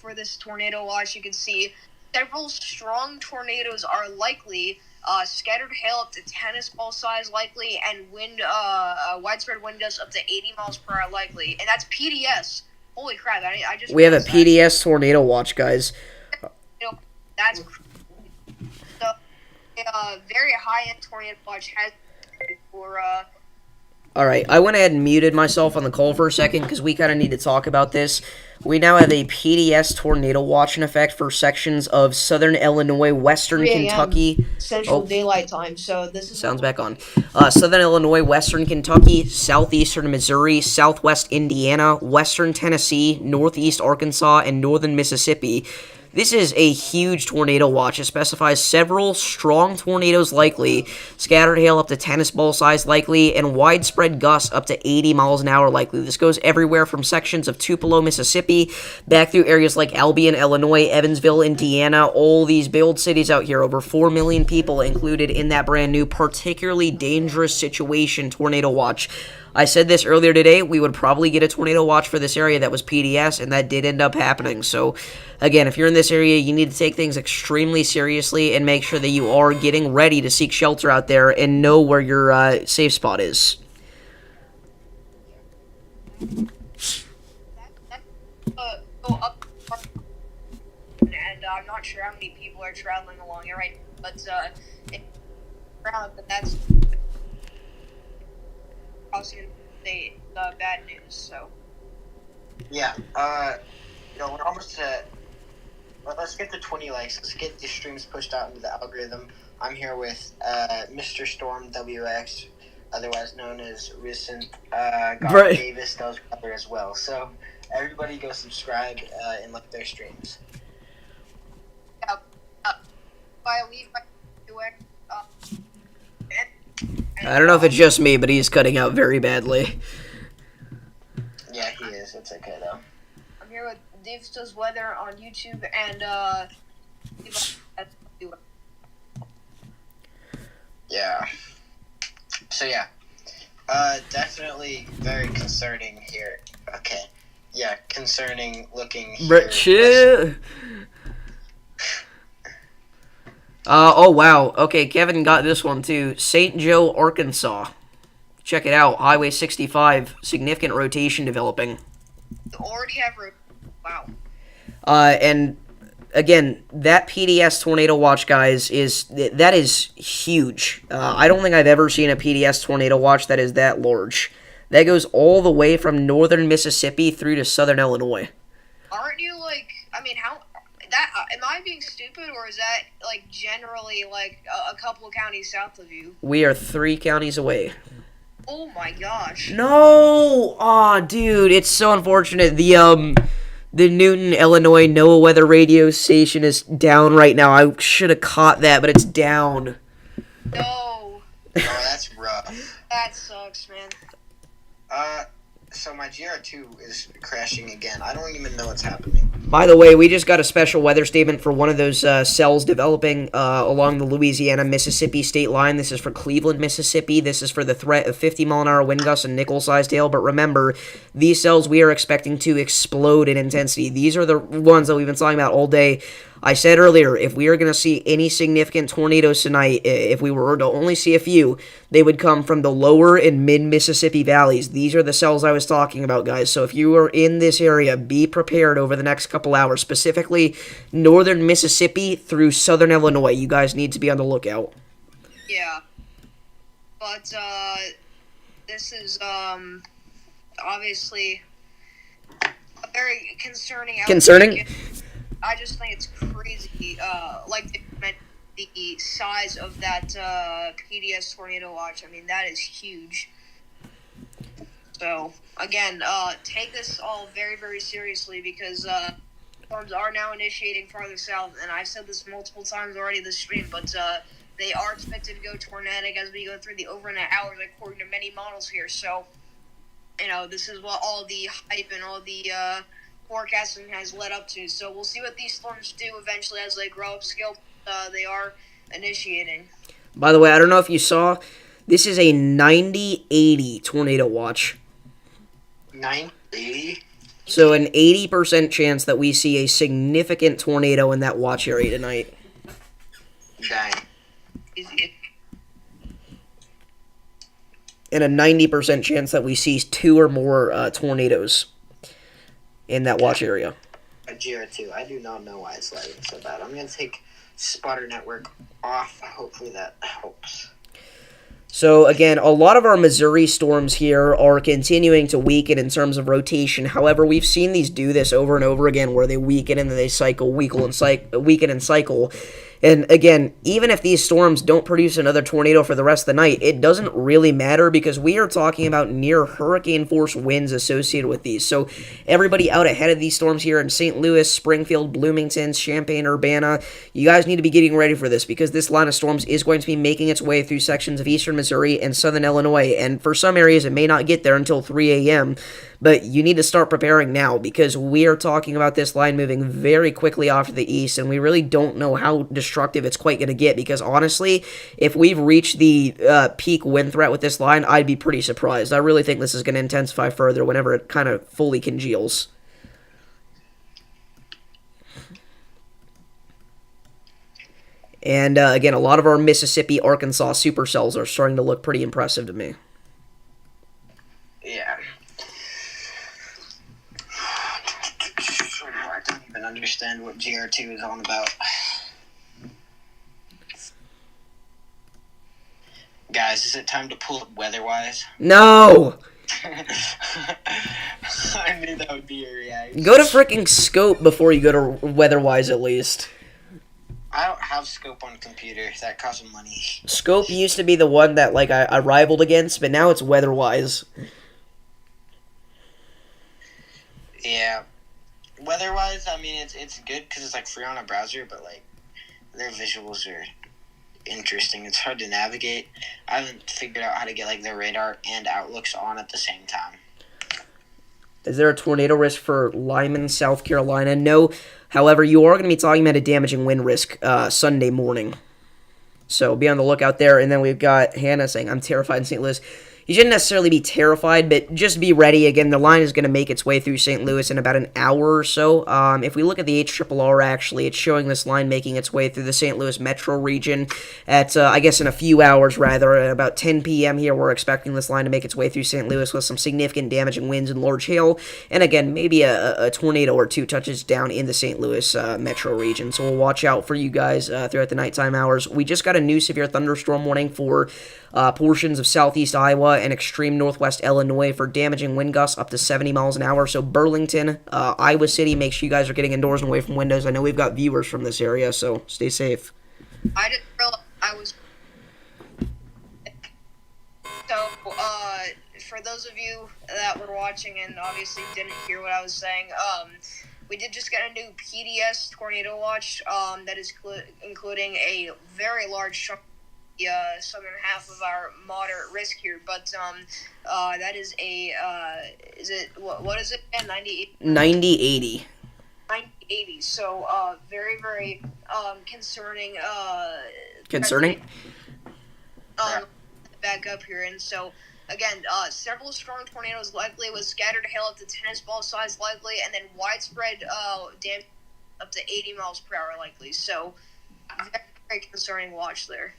for this tornado watch, you can see several strong tornadoes are likely. Scattered hail up to tennis ball size likely, and wind, widespread wind gusts up to 80 miles per hour likely. And that's PDS. Holy crap! I just We have a PDS tornado watch, guys. That's so very high end tornado watch has for All right, I went ahead and muted myself on the call for a second because we kind of need to talk about this. We now have a PDS tornado watch in effect for sections of Southern Illinois, Western 3 a.m. Kentucky. Central Daylight Time. So this is Sounds back on. Southern Illinois, Western Kentucky, Southeastern Missouri, Southwest Indiana, Western Tennessee, Northeast Arkansas, and Northern Mississippi. This is a huge tornado watch. It specifies several strong tornadoes likely, scattered hail up to tennis ball size likely, and widespread gusts up to 80 miles an hour likely. This goes everywhere from sections of Tupelo, Mississippi, back through areas like Albion, Illinois, Evansville, Indiana, all these big old cities out here. Over 4 million people included in that brand new, particularly dangerous situation tornado watch. I said this earlier today, we would probably get a tornado watch for this area that was PDS, and that did end up happening. So, again, if you're in this area, you need to take things extremely seriously and make sure that you are getting ready to seek shelter out there and know where your safe spot is. Go up, and I'm not sure how many people are traveling along it right now, but that's crossing the bad news. So Yeah. We're almost at. Well, let's get to 20 likes. Let's get the streams pushed out into the algorithm. I'm here with Mr. Storm WX, otherwise known as recent Garth Davis, those brother as well. So everybody go subscribe and like their streams. yeah, I leave my WX. I don't know if it's just me, but he's cutting out very badly. Yeah, he is. It's okay though. I'm here with Dave Does Weather on YouTube and Yeah. So yeah, definitely very concerning here. Okay. Yeah, concerning looking here. Brett, chill. Oh, wow. Okay, Kevin got this one, too. St. Joe, Arkansas. Check it out. Highway 65. Significant rotation developing. already have wow. And, again, that PDS tornado watch, guys, that is huge. I don't think I've ever seen a PDS tornado watch that is that large. That goes all the way from northern Mississippi through to southern Illinois. Aren't you, like, I mean, how... That am I being stupid, or is that like generally like a couple of counties south of you? We are 3 counties away. Oh my gosh! No, aw, dude, it's so unfortunate. The Newton, Illinois NOAA weather radio station is down right now. I should have caught that, but it's down. No. Oh, that's rough. That sucks, man. So my GR2 is crashing again. I don't even know what's happening. By the way, we just got a special weather statement for one of those cells developing along the Louisiana-Mississippi state line. This is for Cleveland, Mississippi. This is for the threat of 50-mile-an-hour wind gusts and nickel-sized hail. But remember, these cells we are expecting to explode in intensity. These are the ones that we've been talking about all day. I said earlier, if we are going to see any significant tornadoes tonight, if we were to only see a few, they would come from the lower and mid-Mississippi valleys. These are the cells I was talking about, guys. So if you are in this area, be prepared over the next couple hours, specifically northern Mississippi through southern Illinois. You guys need to be on the lookout. Yeah. But, this is, obviously a very concerning outbreak. Concerning? I just think it's crazy, like they meant the size of that, PDS tornado watch. I mean, that is huge. So, again, take this all very, very seriously because, storms are now initiating farther south, and I've said this multiple times already this stream, but, they are expected to go tornadic as we go through the overnight hours, according to many models here. So, this is what all the hype and all the forecasting has led up to. So we'll see what these storms do eventually as they grow up scale. They are initiating. By the way, I don't know if you saw, this is a 90-80 tornado watch. 980? So an 80% chance that we see a significant tornado in that watch area tonight. Dang. Easy. And a 90% chance that we see 2 or more tornadoes in that watch area. A GR2. I do not know why it's lagging so bad. I'm going to take spotter network off. Hopefully that helps. So, again, a lot of our Missouri storms here are continuing to weaken in terms of rotation. However, we've seen these do this over and over again where they weaken and then they weaken and cycle. And again, even if these storms don't produce another tornado for the rest of the night, it doesn't really matter because we are talking about near hurricane force winds associated with these. So everybody out ahead of these storms here in St. Louis, Springfield, Bloomington, Champaign, Urbana, you guys need to be getting ready for this because this line of storms is going to be making its way through sections of eastern Missouri and southern Illinois. And for some areas, it may not get there until 3 a.m., but you need to start preparing now because we are talking about this line moving very quickly off to the east, and we really don't know how destructive it's quite going to get because, honestly, if we've reached the peak wind threat with this line, I'd be pretty surprised. I really think this is going to intensify further whenever it kind of fully congeals. And, again, a lot of our Mississippi, Arkansas supercells are starting to look pretty impressive to me. Yeah. I don't even understand what GR2 is on about. Guys, is it time to pull up weather-wise? No! I knew that would be your reaction. Go to freaking Scope before you go to Weatherwise, at least. I don't have Scope on computer. That costs money. Scope used to be the one that I rivaled against, but now it's Weatherwise. Yeah. Weather-wise, I mean, it's good because it's, free on a browser, but, their visuals are interesting. It's hard to navigate. I haven't figured out how to get, their radar and outlooks on at the same time. Is there a tornado risk for Lyman, South Carolina? No. However, you are going to be talking about a damaging wind risk Sunday morning. So be on the lookout there. And then we've got Hannah saying, I'm terrified in St. Louis. You shouldn't necessarily be terrified, but just be ready. Again, the line is going to make its way through St. Louis in about an hour or so. If we look at the HRRR, actually, it's showing this line making its way through the St. Louis metro region at, I guess, in a few hours, rather. At about 10 p.m. here, we're expecting this line to make its way through St. Louis with some significant damaging winds and large hail. And again, maybe a tornado or two touches down in the St. Louis metro region. So we'll watch out for you guys throughout the nighttime hours. We just got a new severe thunderstorm warning for portions of southeast Iowa and extreme northwest Illinois for damaging wind gusts up to 70 miles an hour. So Burlington, Iowa City, make sure you guys are getting indoors and away from windows. I know we've got viewers from this area, so stay safe. I didn't realize I was... So, for those of you that were watching and obviously didn't hear what I was saying, we did just get a new PDS tornado watch that is including a very large chunk the southern half of our moderate risk here, but that is a is it what is it again? 90-80. 90-80. So very very concerning. Concerning. Back up here, and so again, several strong tornadoes likely with scattered hail up to tennis ball size likely, and then widespread damage up to 80 miles per hour likely. So, very, very concerning watch there.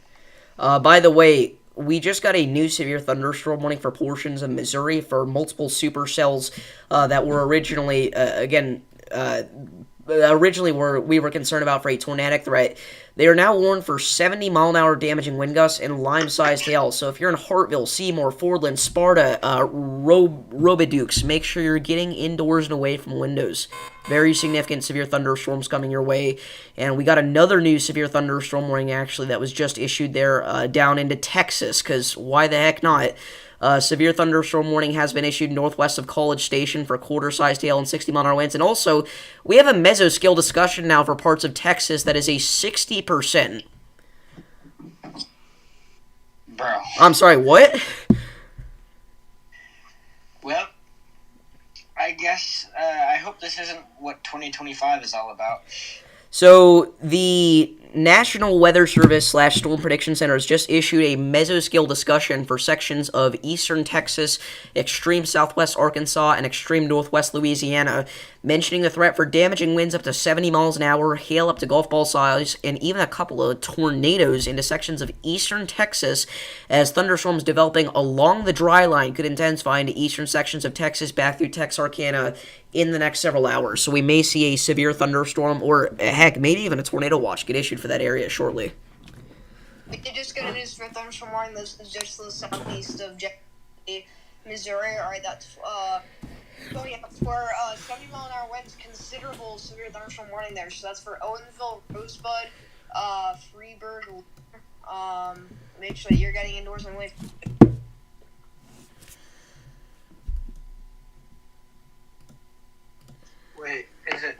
By the way, we just got a new severe thunderstorm warning for portions of Missouri for multiple supercells that were originally, originally we were concerned about for a tornadic threat. They are now warned for 70-mile-an-hour damaging wind gusts and lime-sized hail. So if you're in Hartville, Seymour, Fordland, Sparta, Robidukes, make sure you're getting indoors and away from windows. Very significant severe thunderstorms coming your way. And we got another new severe thunderstorm warning, actually, that was just issued there down into Texas, because why the heck not? Severe thunderstorm warning has been issued northwest of College Station for quarter-sized hail and 60-mile-an-hour winds. And also, we have a mesoscale discussion now for parts of Texas that is a 60%. Bro. I'm sorry, what? Well, I guess I hope this isn't what 2025 is all about. So, the National Weather Service / Storm Prediction Center has just issued a mesoscale discussion for sections of eastern Texas, extreme southwest Arkansas, and extreme northwest Louisiana, mentioning the threat for damaging winds up to 70 miles an hour, hail up to golf ball size, and even a couple of tornadoes into sections of eastern Texas, as thunderstorms developing along the dry line could intensify into eastern sections of Texas back through Texarkana in the next several hours. So we may see a severe thunderstorm, or heck, maybe even a tornado watch get issued for that area shortly. We did just get a news for thunderstorm warning. This is just to the southeast of Missouri. All right, that's for 70-mile-an-hour winds, considerable severe thunderstorm warning there. So that's for Owensville, Rosebud, Freeburg. Make sure that you're getting indoors and away. Wait, is it?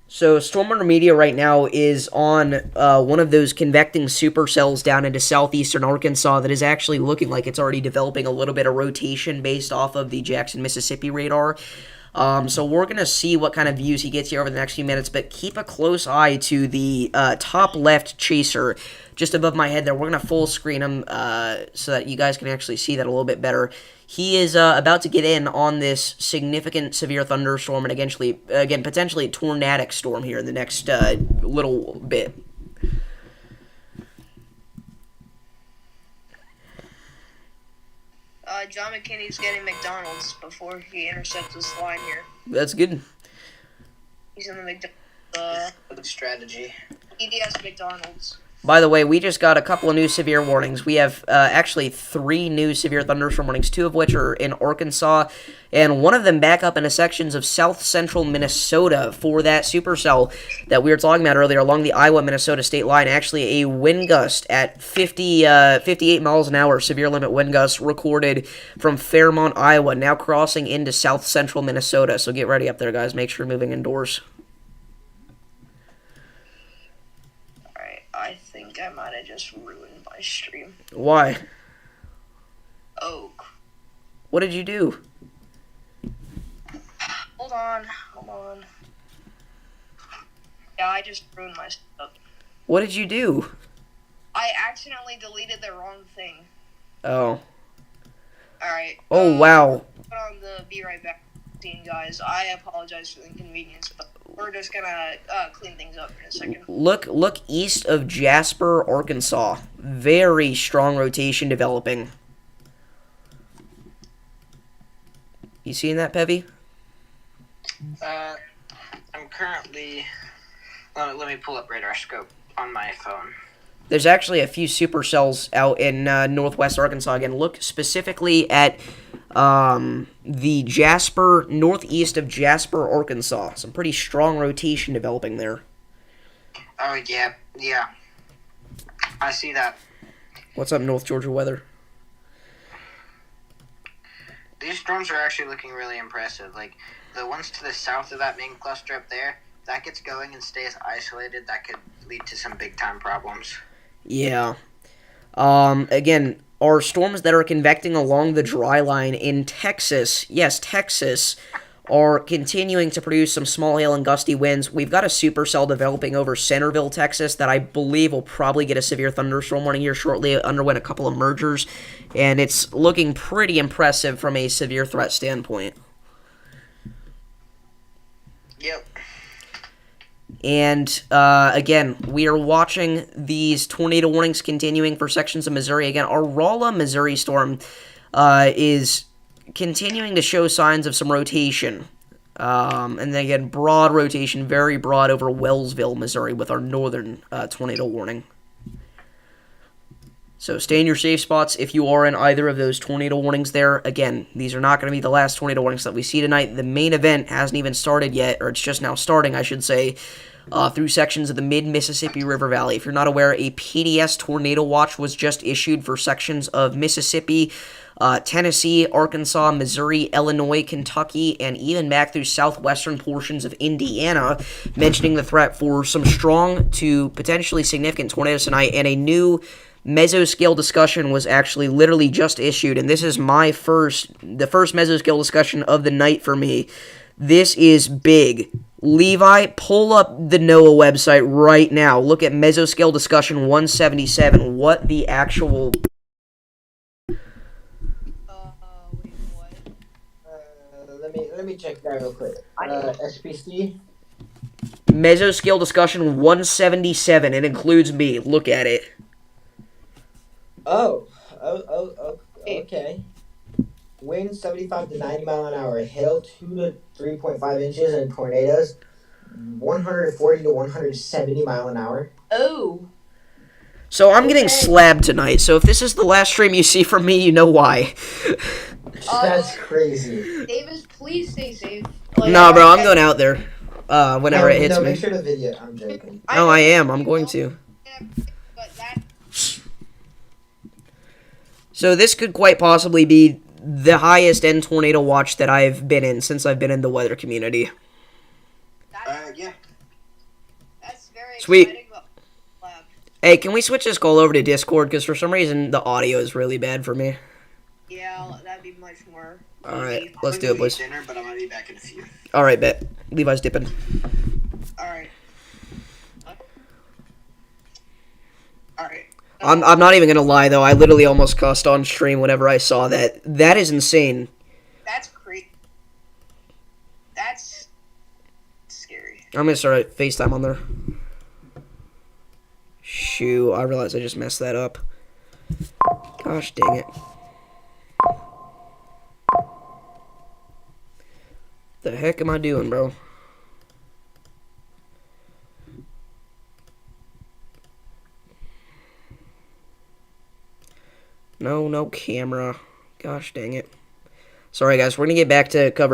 So storm media right now is on one of those convecting supercells down into southeastern Arkansas that is actually looking like it's already developing a little bit of rotation based off of the Jackson, Mississippi radar. So we're going to see what kind of views he gets here over the next few minutes, but keep a close eye to the top left chaser just above my head there. We're going to full screen him so that you guys can actually see that a little bit better. He is about to get in on this significant severe thunderstorm and again, potentially tornadic storm here in the next little bit. John McKinney's getting McDonald's before he intercepts this line here. That's good. He's in the McDonald's. Good strategy. EDS McDonald's. By the way, we just got a couple of new severe warnings. We have actually 3 new severe thunderstorm warnings, 2 of which are in Arkansas, and one of them back up into sections of south-central Minnesota for that supercell that we were talking about earlier along the Iowa-Minnesota state line. Actually, a wind gust at 58 miles an hour, severe limit wind gust recorded from Fairmont, Iowa, now crossing into south-central Minnesota. So get ready up there, guys. Make sure you're moving indoors. I think I might have just ruined my stream. Why? Oak. What did you do? Hold on. Yeah, I just ruined my stuff. What did you do? I accidentally deleted the wrong thing. Oh. Alright. Oh, wow. Put on the Be Right Back scene, guys. I apologize for the inconvenience, but we're just gonna clean things up in a second. Look east of Jasper, Arkansas. Very strong rotation developing. You seeing that, Pevy? I'm currently... let me pull up radar scope on my phone. There's actually a few supercells out in northwest Arkansas. Again, look specifically at the Jasper, northeast of Jasper, Arkansas. Some pretty strong rotation developing there. Oh, yeah. I see that. What's up, North Georgia weather? These storms are actually looking really impressive. Like, the ones to the south of that main cluster up there, that gets going and stays isolated, that could lead to some big-time problems. Yeah. Again, are storms that are convecting along the dry line in Texas. Yes, Texas are continuing to produce some small hail and gusty winds. We've got a supercell developing over Centerville, Texas, that I believe will probably get a severe thunderstorm warning here shortly. It underwent a couple of mergers, and it's looking pretty impressive from a severe threat standpoint. Yep. And, again, we are watching these tornado warnings continuing for sections of Missouri. Again, our Rolla, Missouri storm is continuing to show signs of some rotation. And then, again, broad rotation, very broad over Wellsville, Missouri, with our northern tornado warning. So stay in your safe spots if you are in either of those tornado warnings there. Again, these are not going to be the last tornado warnings that we see tonight. The main event hasn't even started yet, or it's just now starting, I should say, through sections of the mid-Mississippi River Valley. If you're not aware, a PDS tornado watch was just issued for sections of Mississippi, Tennessee, Arkansas, Missouri, Illinois, Kentucky, and even back through southwestern portions of Indiana, mentioning the threat for some strong to potentially significant tornadoes tonight, and a new mesoscale discussion was actually literally just issued, and this is the first mesoscale discussion of the night for me. This is big. Levi, pull up the NOAA website right now. Look at mesoscale discussion 177. What the actual... Wait, what? Let me check that real quick. SPC. Mesoscale discussion 177. It includes me. Look at it. Oh, okay. Wind 75 to 90 mile an hour, hail 2 to 3.5 inches, and tornadoes 140 to 170 mile an hour. Oh. So I'm getting slabbed tonight, so if this is the last stream you see from me, you know why. That's crazy. Davis, please stay safe. Nah, bro, I'm going out there whenever it hits me. Make sure to video. I'm joking. No, I am. I'm going to. But that... So this could quite possibly be the highest end tornado watch that I've been in since I've been in the weather community. Yeah. That's very Sweet. exciting. But, Hey, can we switch this call over to Discord? Because for some reason, the audio is really bad for me. yeah, that'd be much more. Alright, easy. let's do it, boys. Dinner, but I'm gonna be back in a few. Alright, bet. Levi's dipping. Alright. Alright. I'm not even gonna lie, though. I literally almost cussed on stream whenever I saw that. That is insane. That's crazy. That's scary. I'm gonna start a FaceTime on there. Shoo, I realized I just messed that up. Gosh dang it. The heck am I doing, bro? No camera. Gosh dang it. Sorry, guys. We're going to get back to coverage.